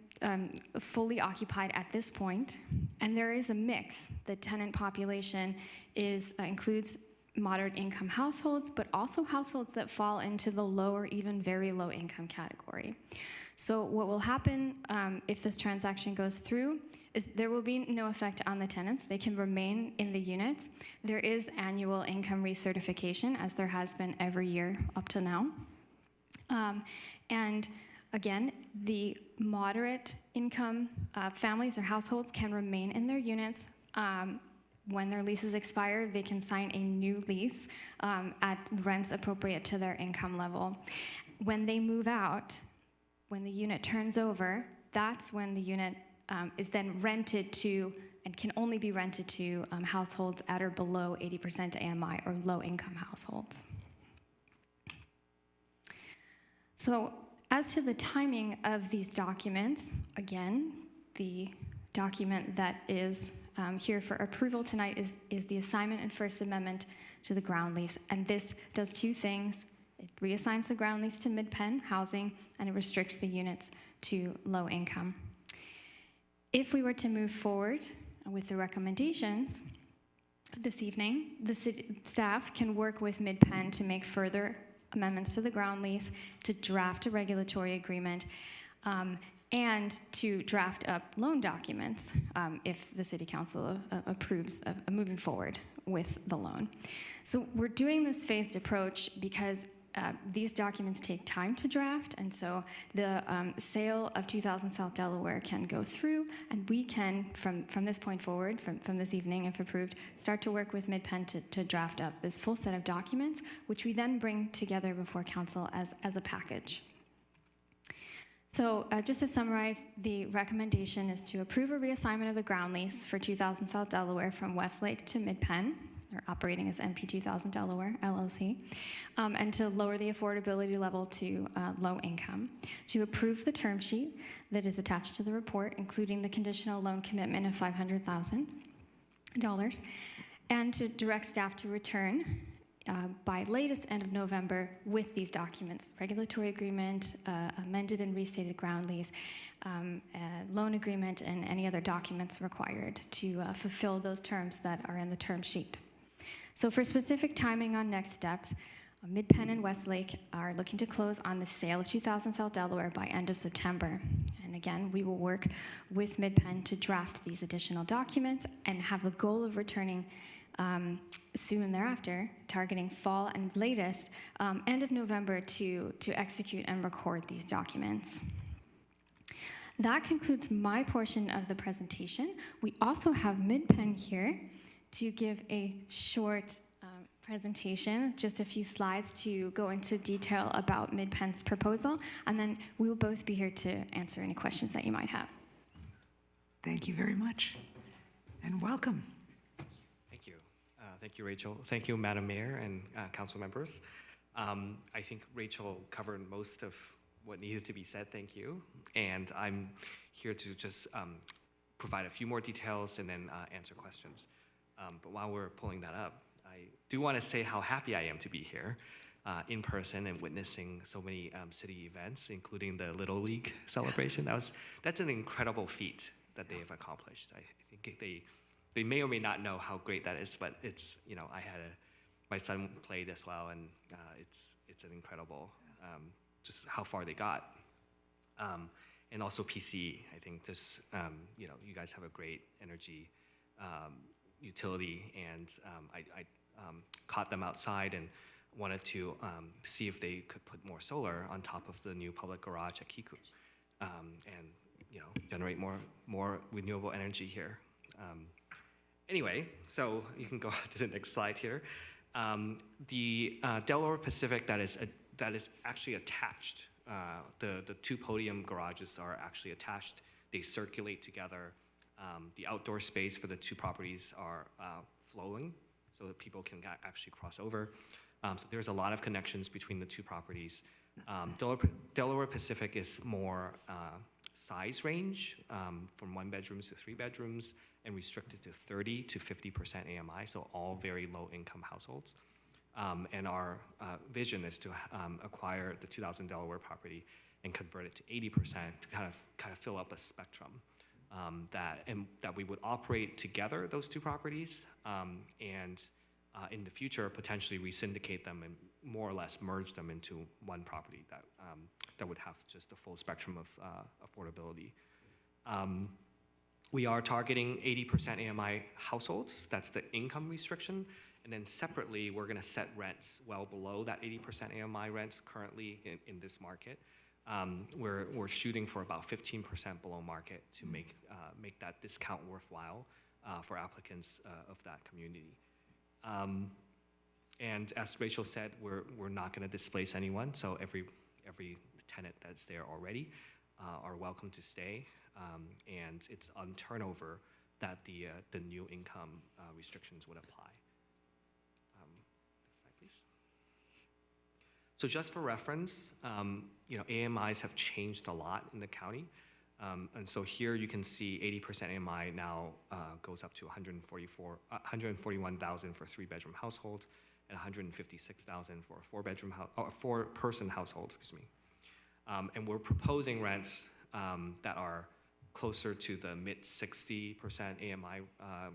fully occupied at this point, and there is a mix. The tenant population includes moderate income households, but also households that fall into the low or even very low income category. So what will happen if this transaction goes through is there will be no effect on the tenants. They can remain in the units. There is annual income recertification, as there has been every year up to now. And again, the moderate income families or households can remain in their units. When their leases expire, they can sign a new lease at rents appropriate to their income level. When they move out, when the unit turns over, that's when the unit is then rented to and can only be rented to households at or below 80% AMI or low income households. So As to the timing of these documents, again, the document that is here for approval tonight is the assignment and First Amendment to the ground lease. And this does two things. It reassigns the ground lease to MidPen housing, and it restricts the units to low income. If we were to move forward with the recommendations this evening, the city staff can work with MidPen to make further amendments to the ground lease, to draft a regulatory agreement, and to draft up loan documents if the city council approves of moving forward with the loan. So we're doing this phased approach because these documents take time to draft, and so the sale of 2000 South Delaware can go through, and we can, from this point forward, from this evening, if approved, start to work with MidPen to draft up this full set of documents, which we then bring together before council as a package. So just to summarize, the recommendation is to approve a reassignment of the ground lease for 2000 South Delaware from Westlake to MidPen, or operating as MP 2000 Delaware, LLC, and to lower the affordability level to low income, to approve the term sheet that is attached to the report, including the conditional loan commitment of $500,000, and to direct staff to return by latest end of November with these documents: regulatory agreement, amended and restated ground lease, loan agreement, and any other documents required to fulfill those terms that are in the term sheet. So for specific timing on next steps, MidPen and Westlake are looking to close on the sale of 2000 South Delaware by end of September. And again, we will work with MidPen to draft these additional documents and have the goal of returning soon thereafter, targeting fall and latest end of November to execute and record these documents. That concludes my portion of the presentation. We also have MidPen here to give a short presentation, just a few slides to go into detail about MidPen's proposal, and then we will both be here to answer any questions that you might have. Thank you very much, and welcome. Thank you. Thank you, Rachel. Thank you, Madam Mayor and council members. I think Rachel covered most of what needed to be said. Thank you. And I'm here to just provide a few more details and then answer questions. But while we're pulling that up, I do want to say how happy I am to be here in person and witnessing so many city events, including the Little League celebration. That's an incredible feat that they have accomplished. I think they may or may not know how great that is, but it's, you know, my son played as well, and it's an incredible, just how far they got. And also PCE, I think this, you know, you guys have a great energy utility, and I caught them outside and wanted to see if they could put more solar on top of the new public garage at Kiku, and, you know, generate more renewable energy here. Anyway, so you can go to the next slide here. The Delaware Pacific that is actually attached. The two podium garages are actually attached. They circulate together. The outdoor space for the two properties are flowing, so that people can actually cross over. So there's a lot of connections between the two properties. Delaware Pacific is more size range, from 1 bedrooms to 3 bedrooms, and restricted to 30 to 50% AMI, so all very low income households. And our vision is to acquire the 2000 Delaware property and convert it to 80% to kind of fill up a spectrum. That we would operate together, those two properties, and in the future potentially re-syndicate them and more or less merge them into one property that would have just the full spectrum of affordability. We are targeting 80% AMI households. That's the income restriction. And then separately, we're going to set rents well below that 80% AMI rents currently in this market. We're shooting for about 15% below market to make that discount worthwhile for applicants of that community. And as Rachel said, we're not going to displace anyone. So every tenant that's there already are welcome to stay. And it's on turnover that the new income restrictions would apply. Next slide, please. So just for reference, AMIs have changed a lot in the county. And so here you can see 80% AMI now goes up to 141,000 for a 3-bedroom household and 156,000 for a 4-person household, excuse me. And we're proposing rents that are closer to the mid 60% AMI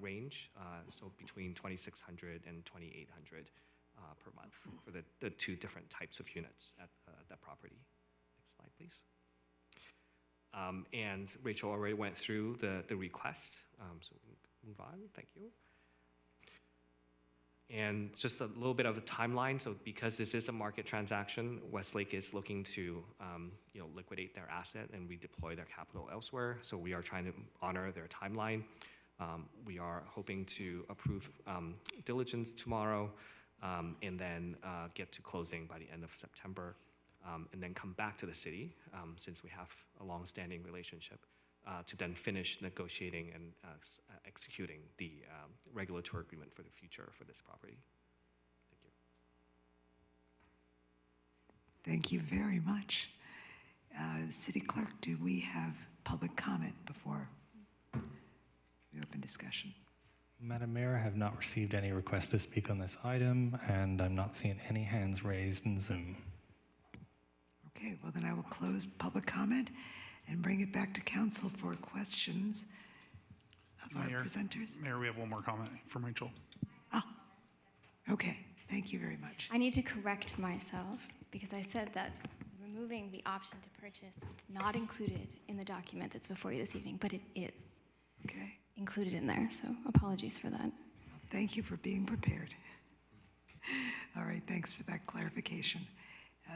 range, so between 2,600 and 2,800 per month for the 2 different types of units at that property. Next slide, please. And Rachel already went through the request, so we can move on. Thank you. And just a little bit of a timeline. So because this is a market transaction, Westlake is looking to liquidate their asset and redeploy their capital elsewhere. So we are trying to honor their timeline. We are hoping to approve diligence tomorrow and then get to closing by the end of September. And then come back to the city, since we have a long-standing relationship, to then finish negotiating and executing the regulatory agreement for the future for this property. Thank Thank you. you very much. City Clerk, do we have public comment before we open discussion? Madam Mayor, I have not received any requests to speak on this item, and I'm not seeing any hands raised in Zoom. Okay, well then I will close public comment and bring it back to council for questions of our presenters. Mayor, we have one more comment from Rachel. Okay, thank you very much. I need to correct myself because I said that removing the option to purchase is not included in the document that's before you this evening, but it is included in there, so apologies for that. Thank you for being prepared. All right, thanks for that clarification.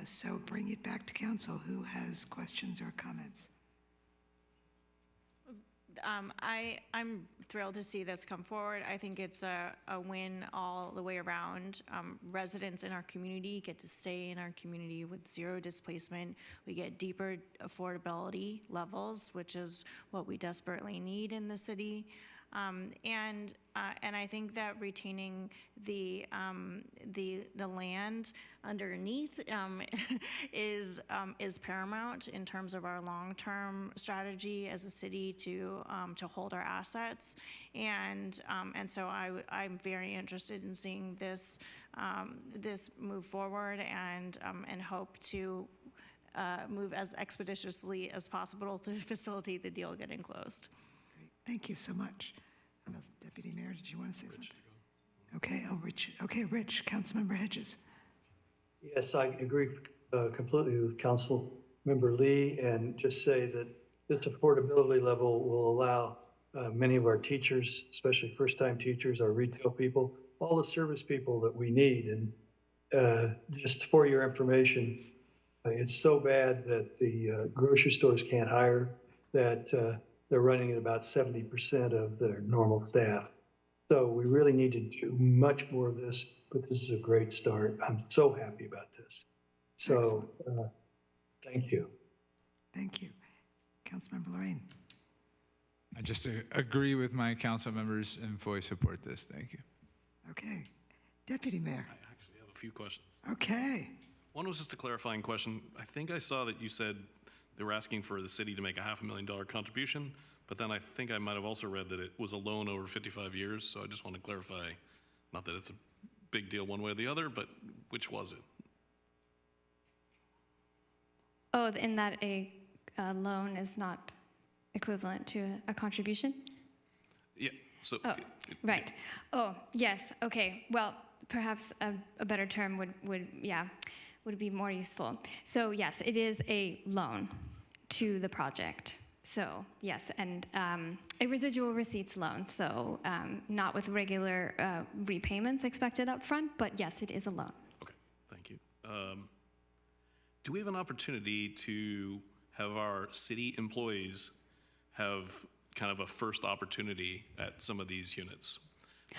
So bring it back to council. Who has questions or comments? I'm thrilled to see this come forward. I think it's a win all the way around. Residents in our community get to stay in our community with 0 displacement. We get deeper affordability levels, which is what we desperately need in the city. And I think that retaining the land underneath is paramount in terms of our long-term strategy as a city to hold our assets. And so I'm very interested in seeing this move forward and hope to move as expeditiously as possible to facilitate the deal getting closed. Thank you so much. Deputy Mayor, did you want to say something? Okay, Rich. Okay, Rich, Councilmember Hedges. Yes, I agree completely with Councilmember Lee, and just say that this affordability level will allow many of our teachers, especially first-time teachers, our retail people, all the service people that we need. And just for your information, it's so bad that the grocery stores can't hire that they're running at about 70% of their normal staff. So we really need to do much more of this, but this is a great start. I'm so happy about this. So thank you. Thank you. Councilmember Lorraine. I just agree with my council members and fully support this. Thank you. Okay. Deputy Mayor. I actually have a few questions. Okay. One was just a clarifying question. I think I saw that you said they were asking for the city to make a $500,000 contribution, but then I think I might have also read that it was a loan over 55 years. So I just want to clarify, not that it's a big deal one way or the other, but which was it? Oh, in that a loan is not equivalent to a contribution? Yeah. So. Right. Oh, yes. Okay. Well, perhaps a better term would be more useful. So yes, it is a loan to the project. So yes, and a residual receipts loan. So not with regular repayments expected up front, but yes, it is a loan. Okay, thank you. Do we have an opportunity to have our city employees have kind of a first opportunity at some of these units?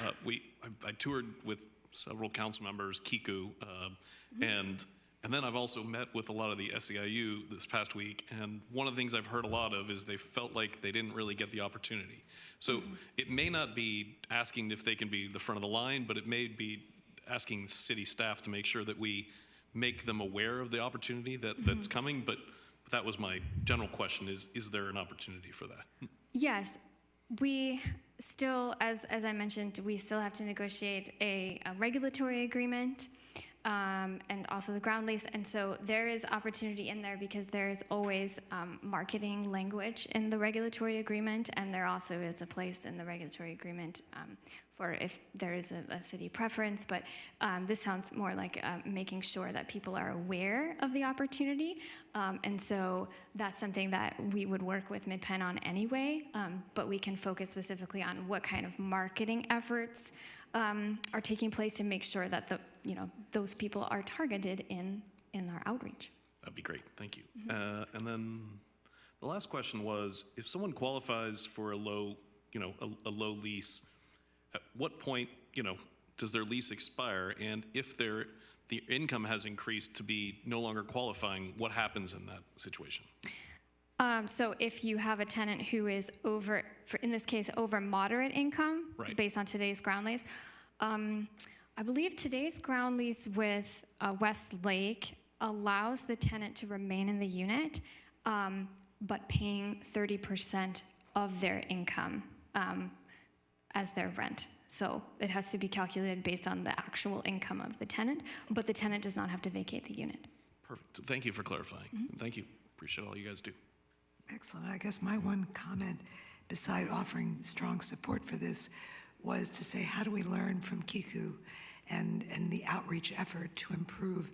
I toured with several council members, Kiku, and then I've also met with a lot of the SEIU this past week, and one of the things I've heard a lot of is they felt like they didn't really get the opportunity. So it may not be asking if they can be the front of the line, but it may be asking city staff to make sure that we make them aware of the opportunity that's coming, but that was my general question, is there an opportunity for that? Yes, we still, as I mentioned, we still have to negotiate a regulatory agreement and also the ground lease. And so there is opportunity in there because there is always marketing language in the regulatory agreement, and there also is a place in the regulatory agreement for if there is a city preference. But this sounds more like making sure that people are aware of the opportunity. And so that's something that we would work with MidPen on anyway, but we can focus specifically on what kind of marketing efforts are taking place to make sure that those people are targeted in our outreach. That'd be great, thank you. And then the last question was, if someone qualifies for a low lease, at what point, does their lease expire? And if the income has increased to be no longer qualifying, what happens in that situation? So if you have a tenant who is in this case, over moderate income, right, based on today's ground lease, I believe today's ground lease with Westlake allows the tenant to remain in the unit, but paying 30% of their income as their rent. So it has to be calculated based on the actual income of the tenant, but the tenant does not have to vacate the unit. Perfect, thank you for clarifying. Thank you, appreciate all you guys do. Excellent. I guess my one comment, beside offering strong support for this, was to say, how do we learn from Kiku and the outreach effort to improve?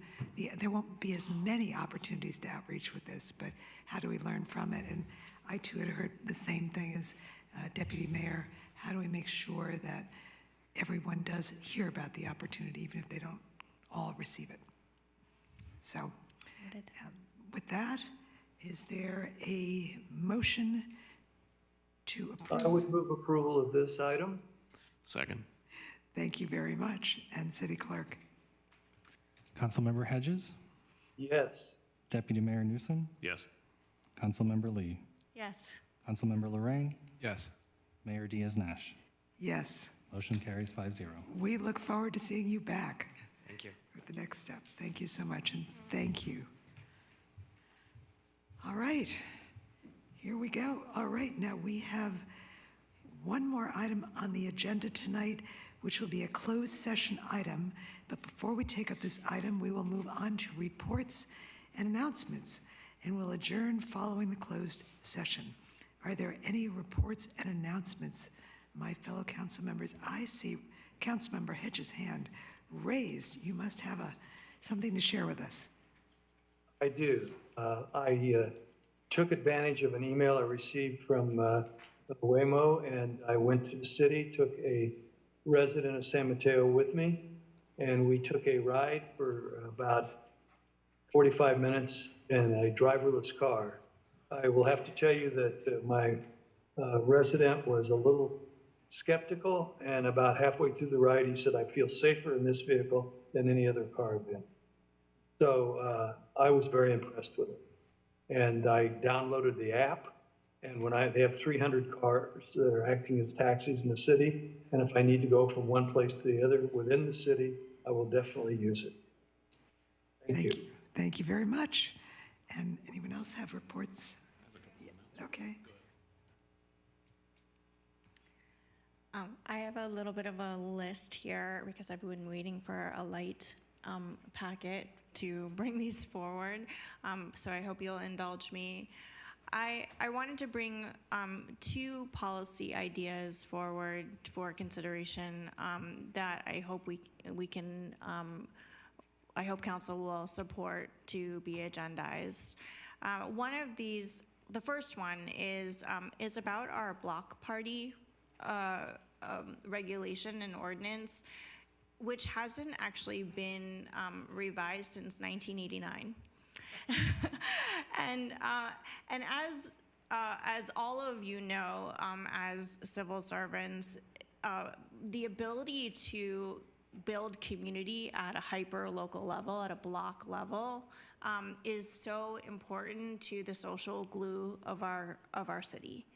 There won't be as many opportunities to outreach with this, but how do we learn from it? And I too had heard the same thing as Deputy Mayor. How do we make sure that everyone does hear about the opportunity, even if they don't all receive it? So with that, is there a motion to approve? I would move approval of this item. Second. Thank you very much. And City Clerk? Councilmember Hedges? Yes. Deputy Mayor Newsom? Yes. Councilmember Lee? Yes. Councilmember Lorraine? Yes. Mayor Diaz-Nash? Yes. Motion carries 5-0. We look forward to seeing you back. Thank you. With the next step. Thank you so much, and thank you. All right, here we go. All right, now we have one more item on the agenda tonight, which will be a closed session item. But before we take up this item, we will move on to reports and announcements, and we'll adjourn following the closed session. Are there any reports and announcements, my fellow council members? I see Councilmember Hedges' hand raised. You must have something to share with us. I do. I took advantage of an email I received from Waymo, and I went to the city, took a resident of San Mateo with me, and we took a ride for about 45 minutes in a driverless car. I will have to tell you that my resident was a little skeptical, and about halfway through the ride, he said, "I feel safer in this vehicle than any other car I've been." So I was very impressed with it. And I downloaded the app, and they have 300 cars that are acting as taxis in the city, and if I need to go from one place to the other within the city, I will definitely use it. Thank you. Thank you very much. And anyone else have reports? Okay. I have a little bit of a list here because I've been waiting for a light packet to bring these forward. So I hope you'll indulge me. I wanted to bring two policy ideas forward for consideration that I hope we can I hope council will support to be agendized. One of these, the first one is about our block party regulation and ordinance, which hasn't actually been revised since 1989. And as all of you know, as civil servants, the ability to build community at a hyper local level, at a block level, is so important to the social glue of our city.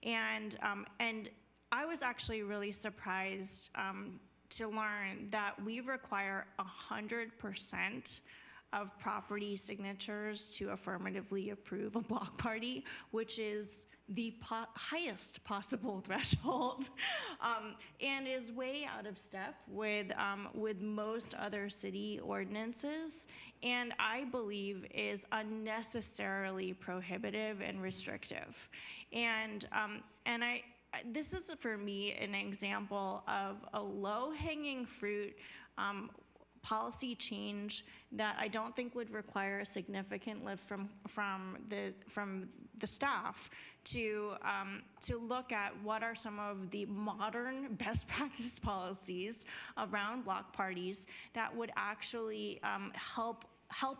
And I was actually really surprised to learn that we require 100% of property signatures to affirmatively approve a block party, which is the highest possible threshold, and is way out of step with most other city ordinances, and I believe is unnecessarily prohibitive and restrictive. And this is for me an example of a low-hanging fruit policy change that I don't think would require a significant lift from the staff to look at what are some of the modern best practice policies around block parties that would actually help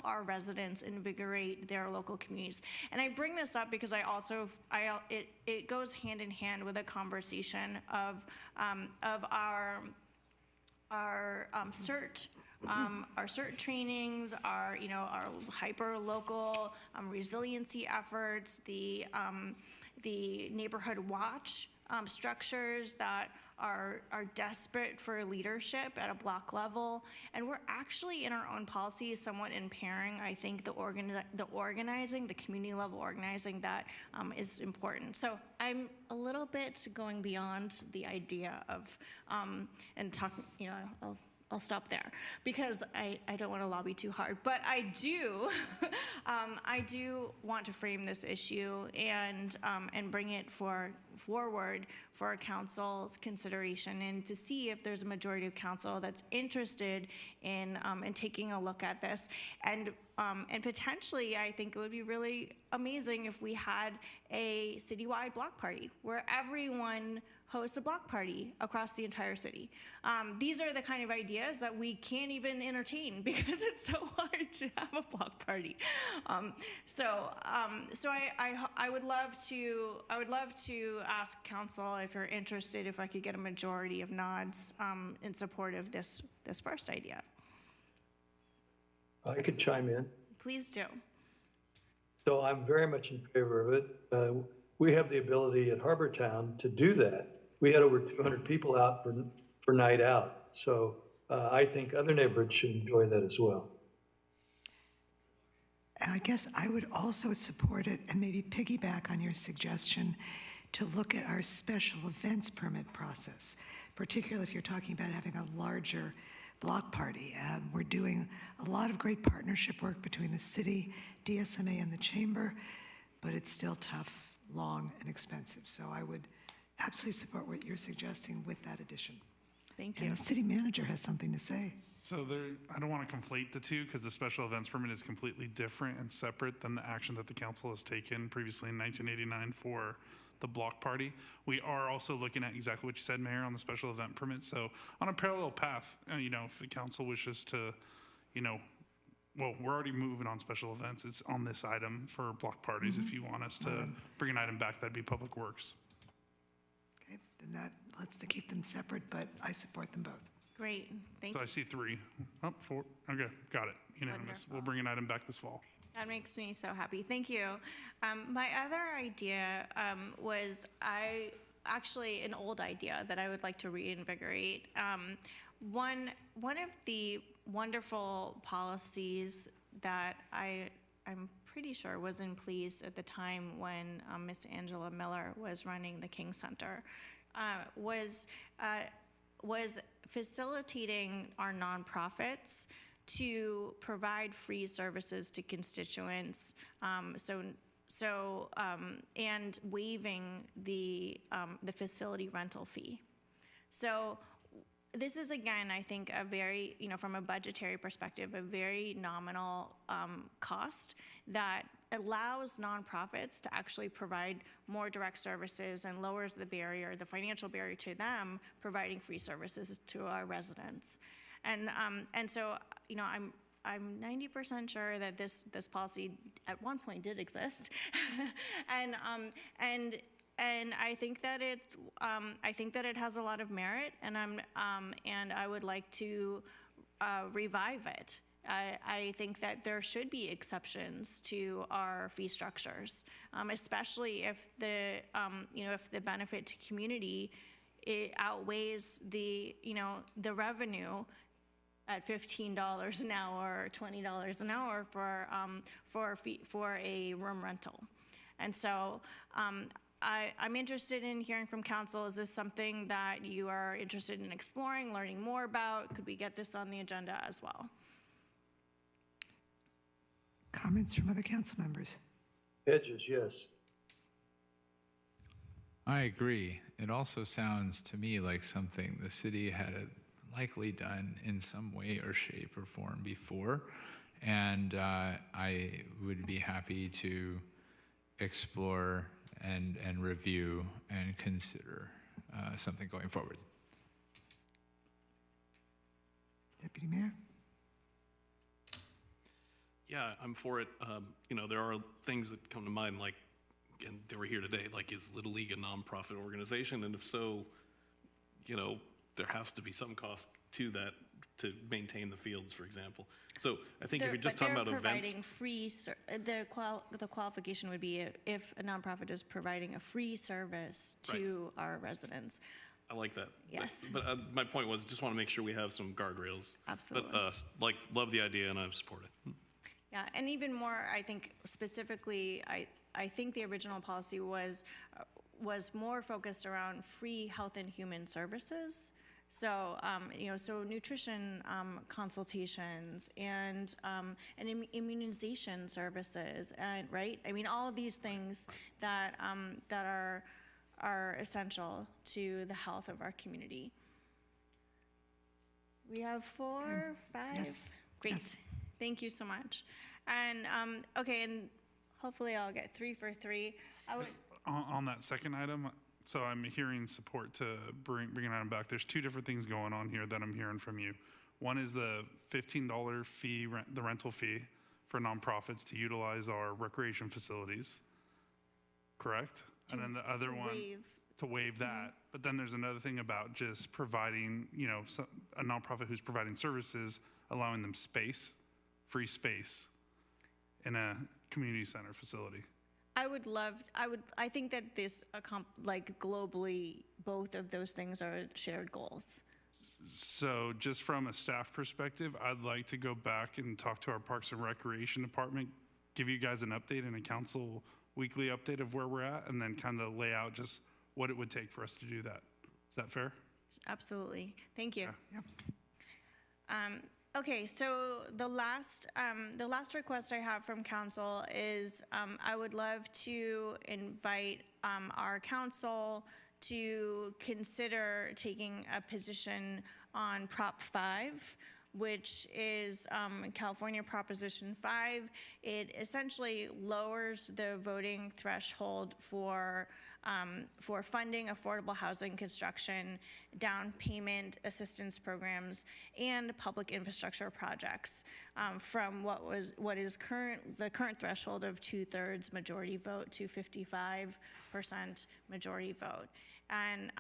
our residents invigorate their local communities. And I bring this up because it goes hand in hand with a conversation of our CERT. Our CERT trainings, our hyper local resiliency efforts, the neighborhood watch structures that are desperate for leadership at a block level, and we're actually in our own policies somewhat impairing, I think, the organizing, the community level organizing that is important. So I'm a little bit going beyond the idea of and talking, I'll stop there because I don't want to lobby too hard, but I do I do want to frame this issue and bring it forward for council's consideration and to see if there's a majority of council that's interested in taking a look at this, and potentially I think it would be really amazing if we had a citywide block party where everyone host a block party across the entire city. These are the kind of ideas that we can't even entertain because it's so hard to have a block party. So I would love to ask council if you're interested, if I could get a majority of nods in support of this first idea. I could chime in. Please do. So I'm very much in favor of it. We have the ability at Harbortown to do that. We had over 200 people out for night out. So I think other neighborhoods should enjoy that as well. And I guess I would also support it and maybe piggyback on your suggestion to look at our special events permit process, particularly if you're talking about having a larger block party. We're doing a lot of great partnership work between the city, DSMA, and the chamber, but it's still tough, long, and expensive. So I would absolutely support what you're suggesting with that addition. Thank you. And the city manager has something to say. So I don't want to conflate the two because the special events permit is completely different and separate than the action that the council has taken previously in 1989 for the block party. We are also looking at exactly what you said, Mayor, on the special event permit. So on a parallel path, if the council wishes to, well, we're already moving on special events. It's on this item for block parties. If you want us to bring an item back, that'd be Public Works. Okay, then let's keep them separate, but I support them both. Great, thank you. So I see 3. Oh, 4. Okay, got it. Unanimous. Wonderful. We'll bring an item back this fall. That makes me so happy. Thank you. My other idea was actually an old idea that I would like to reinvigorate. One of the wonderful policies that I'm pretty sure was in place at the time when Miss Angela Miller was running the King Center was facilitating our nonprofits to provide free services to constituents, and waiving the facility rental fee. So this is, again, I think a very, from a budgetary perspective, a very nominal cost that allows nonprofits to actually provide more direct services and lowers the financial barrier to them providing free services to our residents. And so, I'm 90% sure that this policy at one point did exist, and I think that it has a lot of merit, and I would like to revive it. I think that there should be exceptions to our fee structures, especially if the benefit to community it outweighs the revenue at $15 an hour or $20 an hour for a room rental. And so I'm interested in hearing from council. Is this something that you are interested in exploring, learning more about? Could we get this on the agenda as well? Comments from other council members? Hedges, yes. I agree. It also sounds to me like something the city had likely done in some way or shape or form before. And I would be happy to explore and review and consider something going forward. Deputy Mayor? Yeah, I'm for it. There are things that come to mind, like, and they were here today, like, is Little League a nonprofit organization? And if so, there has to be some cost to that to maintain the fields, for example. So I think if you're just talking about events. Providing free, the qualification would be if a nonprofit is providing a free service to our residents. I like that. Yes. But my point was, just want to make sure we have some guardrails. Absolutely. But love the idea and I support it. Yeah, and even more, I think specifically, I think the original policy was more focused around free health and human services. So, so nutrition consultations and immunization services, and right. I mean, all of these things that are essential to the health of our community. We have 4, 5. Yes. Great. Yes. Thank you so much. And okay, and hopefully I'll get 3 for 3. On that second item, so I'm hearing support to bring an item back. There's 2 different things going on here that I'm hearing from you. One is the $15 fee, the rental fee for nonprofits to utilize our recreation facilities, correct? And then the other one, to waive that. But then there's another thing about just providing, a nonprofit who's providing services, allowing them space, free space in a community center facility. I think that this, globally, both of those things are shared goals. So just from a staff perspective, I'd like to go back and talk to our Parks and Recreation Department, give you guys an update and a council weekly update of where we're at, and then kind of lay out just what it would take for us to do that. Is that fair? Absolutely. Thank you. Yeah. Yep. Okay, so the last request I have from council is I would love to invite our council to consider taking a position on Prop 5, which is California Proposition 5. It essentially lowers the voting threshold for funding affordable housing construction, down payment assistance programs, and public infrastructure projects from what is the current threshold of 2/3 majority vote to 55% majority vote. And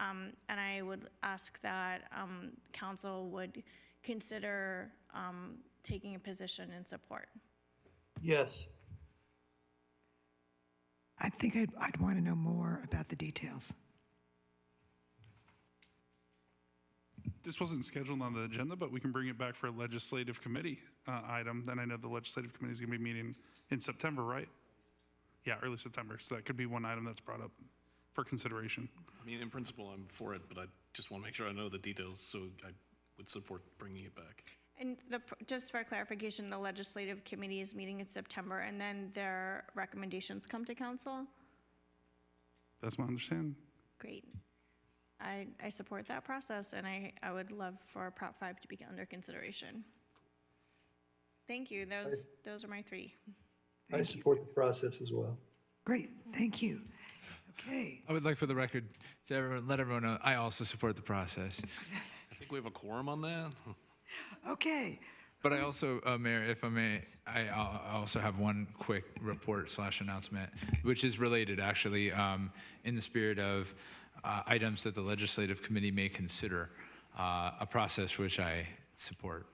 I would ask that council would consider taking a position in support. Yes. I think I'd want to know more about the details. This wasn't scheduled on the agenda, but we can bring it back for a legislative committee item. Then I know the legislative committee is going to be meeting in September, right? Yeah, early September. So that could be one item that's brought up for consideration. I mean, in principle, I'm for it, but I just want to make sure I know the details, so I would support bringing it back. And just for clarification, the legislative committee is meeting in September, and then their recommendations come to council? That's my understanding. Great. I support that process, and I would love for Prop 5 to be under consideration. Thank you. Those are my 3. I support the process as well. Great, thank you. Okay. I would like for the record to let everyone know I also support the process. I think we have a quorum on that. Okay. But I also, Mayor, if I may, I also have one quick report / announcement, which is related actually in the spirit of items that the legislative committee may consider, a process which I support.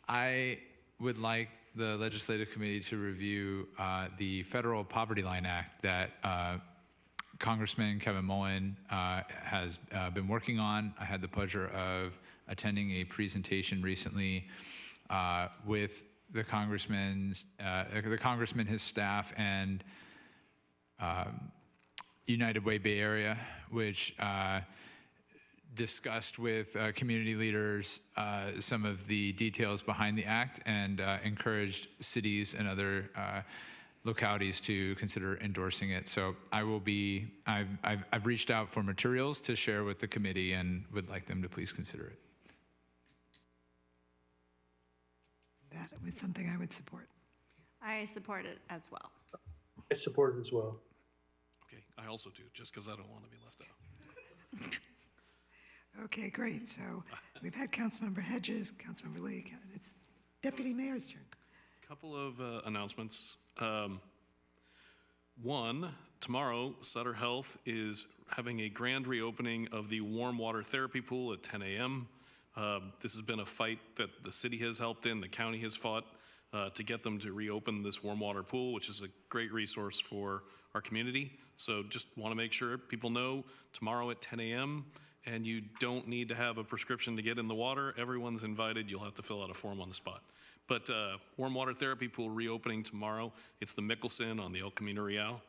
I would like the legislative committee to review the Federal Poverty Line Act that Congressman Kevin Mullen has been working on. I had the pleasure of attending a presentation recently with the congressman, his staff, and United Way Bay Area, which discussed with community leaders some of the details behind the act and encouraged cities and other localities to consider endorsing it. So I've reached out for materials to share with the committee and would like them to please consider it. That was something I would support. I support it as well. I support it as well. Okay, I also do, just because I don't want to be left out. Okay, great. So we've had Councilmember Hedges, Councilmember Lee. It's Deputy Mayor's turn. Couple of announcements. One, tomorrow, Sutter Health is having a grand reopening of the warm water therapy pool at 10 a.m. This has been a fight that the city has helped in, the county has fought to get them to reopen this warm water pool, which is a great resource for our community. So just want to make sure people know tomorrow at 10 a.m. and you don't need to have a prescription to get in the water. Everyone's invited. You'll have to fill out a form on the spot. But warm water therapy pool reopening tomorrow. It's the Mickelson on the El Camino Real.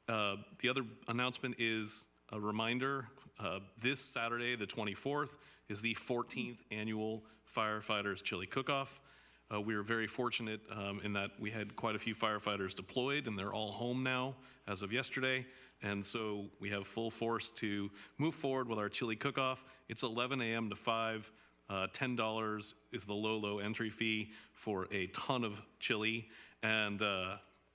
The other announcement is a reminder. This Saturday, the 24th, is the 14th annual Firefighters Chili Cook-Off. We were very fortunate in that we had quite a few firefighters deployed, and they're all home now as of yesterday. And so we have full force to move forward with our chili cook-off. It's 11 a.m. to 5. $10 is the low entry fee for a ton of chili, and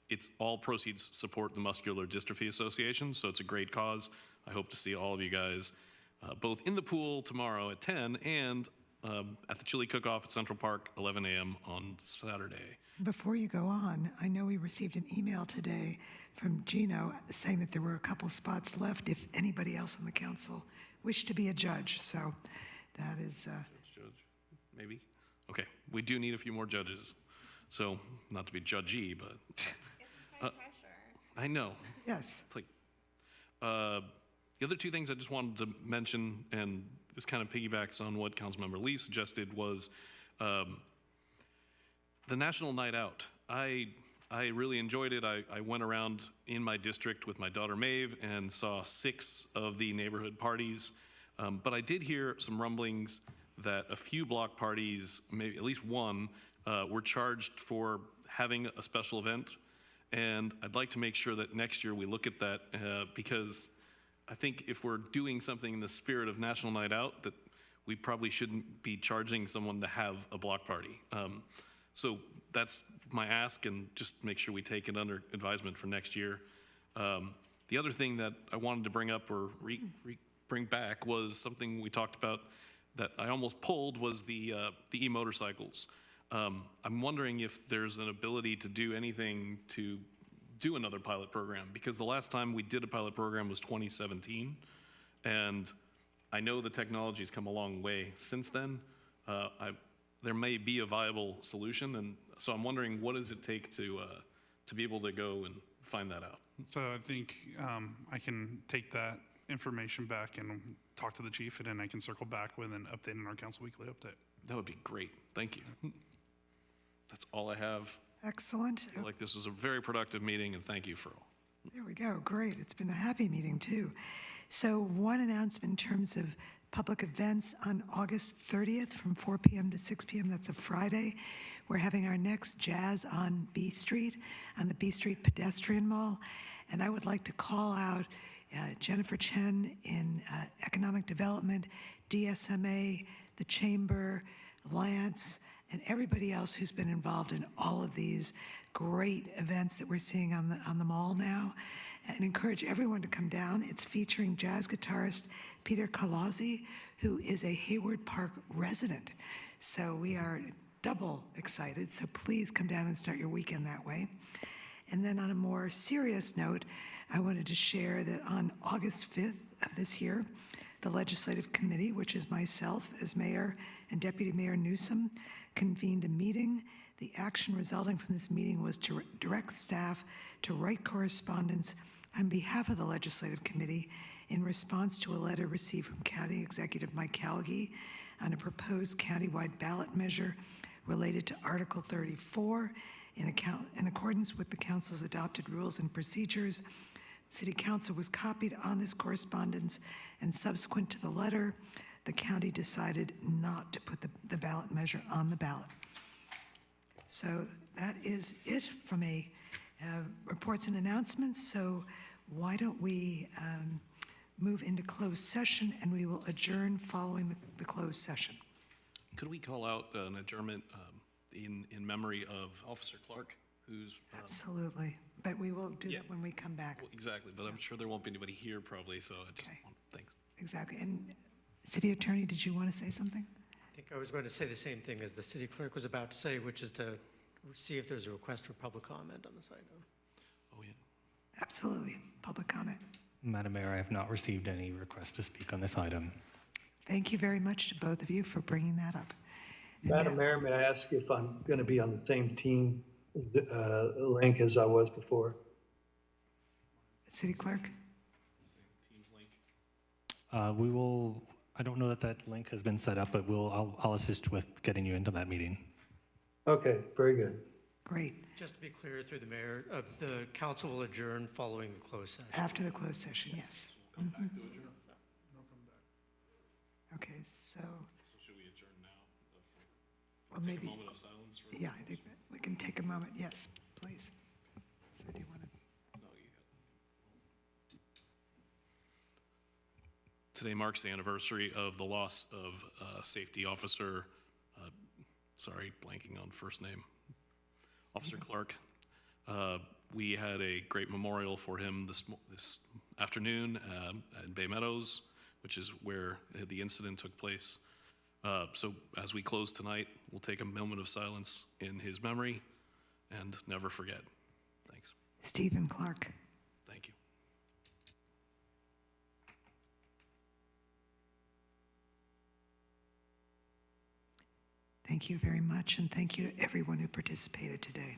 it's all proceeds support the Muscular Dystrophy Association, so it's a great cause. I hope to see all of you guys both in the pool tomorrow at 10 and at the chili cook-off at Central Park, 11 a.m. on Saturday. Before you go on, I know we received an email today from Gino saying that there were a couple spots left if anybody else on the council wished to be a judge. So that is... Judge, maybe? Okay, we do need a few more judges. So, not to be judgy, but... Pressure. I know. Yes. It's like, the other two things I just wanted to mention, and this kind of piggybacks on what Councilmember Lee suggested, was the National Night Out. I really enjoyed it. I went around in my district with my daughter Maeve and saw 6 of the neighborhood parties. But I did hear some rumblings that a few block parties, maybe at least one, were charged for having a special event. And I'd like to make sure that next year we look at that because I think if we're doing something in the spirit of National Night Out, that we probably shouldn't be charging someone to have a block party. So that's my ask, and just make sure we take it under advisement for next year. The other thing that I wanted to bring up or bring back was something we talked about that I almost pulled was the e-motorcycles. I'm wondering if there's an ability to do anything to do another pilot program, because the last time we did a pilot program was 2017, and I know the technology's come a long way since then. There may be a viable solution, and so I'm wondering, what does it take to be able to go and find that out? So I think I can take that information back and talk to the chief, and then I can circle back with an update in our council weekly update. That would be great. Thank you. That's all I have. Excellent. I feel like this was a very productive meeting, and thank you for all. There we go. Great. It's been a happy meeting, too. So one announcement in terms of public events on August 30th from 4 p.m. to 6 p.m. That's a Friday. We're having our next Jazz on B Street, on the B Street Pedestrian Mall. And I would like to call out Jennifer Chen in Economic Development, DSMA, the Chamber, Lance, and everybody else who's been involved in all of these great events that we're seeing on the mall now, and encourage everyone to come down. It's featuring jazz guitarist Peter Kalazzi, who is a Hayward Park resident. So we are double excited, so please come down and start your weekend that way. And then on a more serious note, I wanted to share that on August 5th of this year, the Legislative Committee, which is myself as mayor and Deputy Mayor Newsom, convened a meeting. The action resulting from this meeting was to direct staff to write correspondence On behalf of the Legislative Committee, in response to a letter received from County Executive Mike Callaghy on a proposed countywide ballot measure related to Article 34, in accordance with the Council's adopted rules and procedures, City Council was copied on this correspondence, and subsequent to the letter, the county decided not to put the ballot measure on the ballot. So that is it from a reports and announcements. So why don't we move into closed session, and we will adjourn following the closed session. Could we call out an adjournment in memory of Officer Clark, who's... Absolutely, but we will do that when we come back. Well, exactly, but I'm sure there won't be anybody here probably, so I just want, thanks. Exactly. And City Attorney, did you want to say something? I think I was going to say the same thing as the city clerk was about to say, which is to see if there's a request for public comment on this item. Oh, yeah. Absolutely. Public comment. Madam Mayor, I have not received any requests to speak on this item. Thank you very much to both of you for bringing that up. Madam Mayor, may I ask if I'm going to be on the same team link as I was before? City Clerk? We will, I don't know that that link has been set up, but I'll assist with getting you into that meeting. Okay, very good. Great. Just to be clear through the mayor, the council will adjourn following the closed session. After the closed session, yes. Come back to adjourn. Okay, so, So should we adjourn now? well, Take maybe. a moment of silence for... Yeah, I think that we can take a moment. Yes, please. So do you want to? Today marks the anniversary of the loss of safety officer, sorry, blanking on first name, Officer Clark. We had a great memorial for him this afternoon at Bay Meadows, which is where the incident took place. So as we close tonight, we'll take a moment of silence in his memory and never forget. Thanks. Stephen Clark. Thank you. Thank you very much, and thank you to everyone who participated today.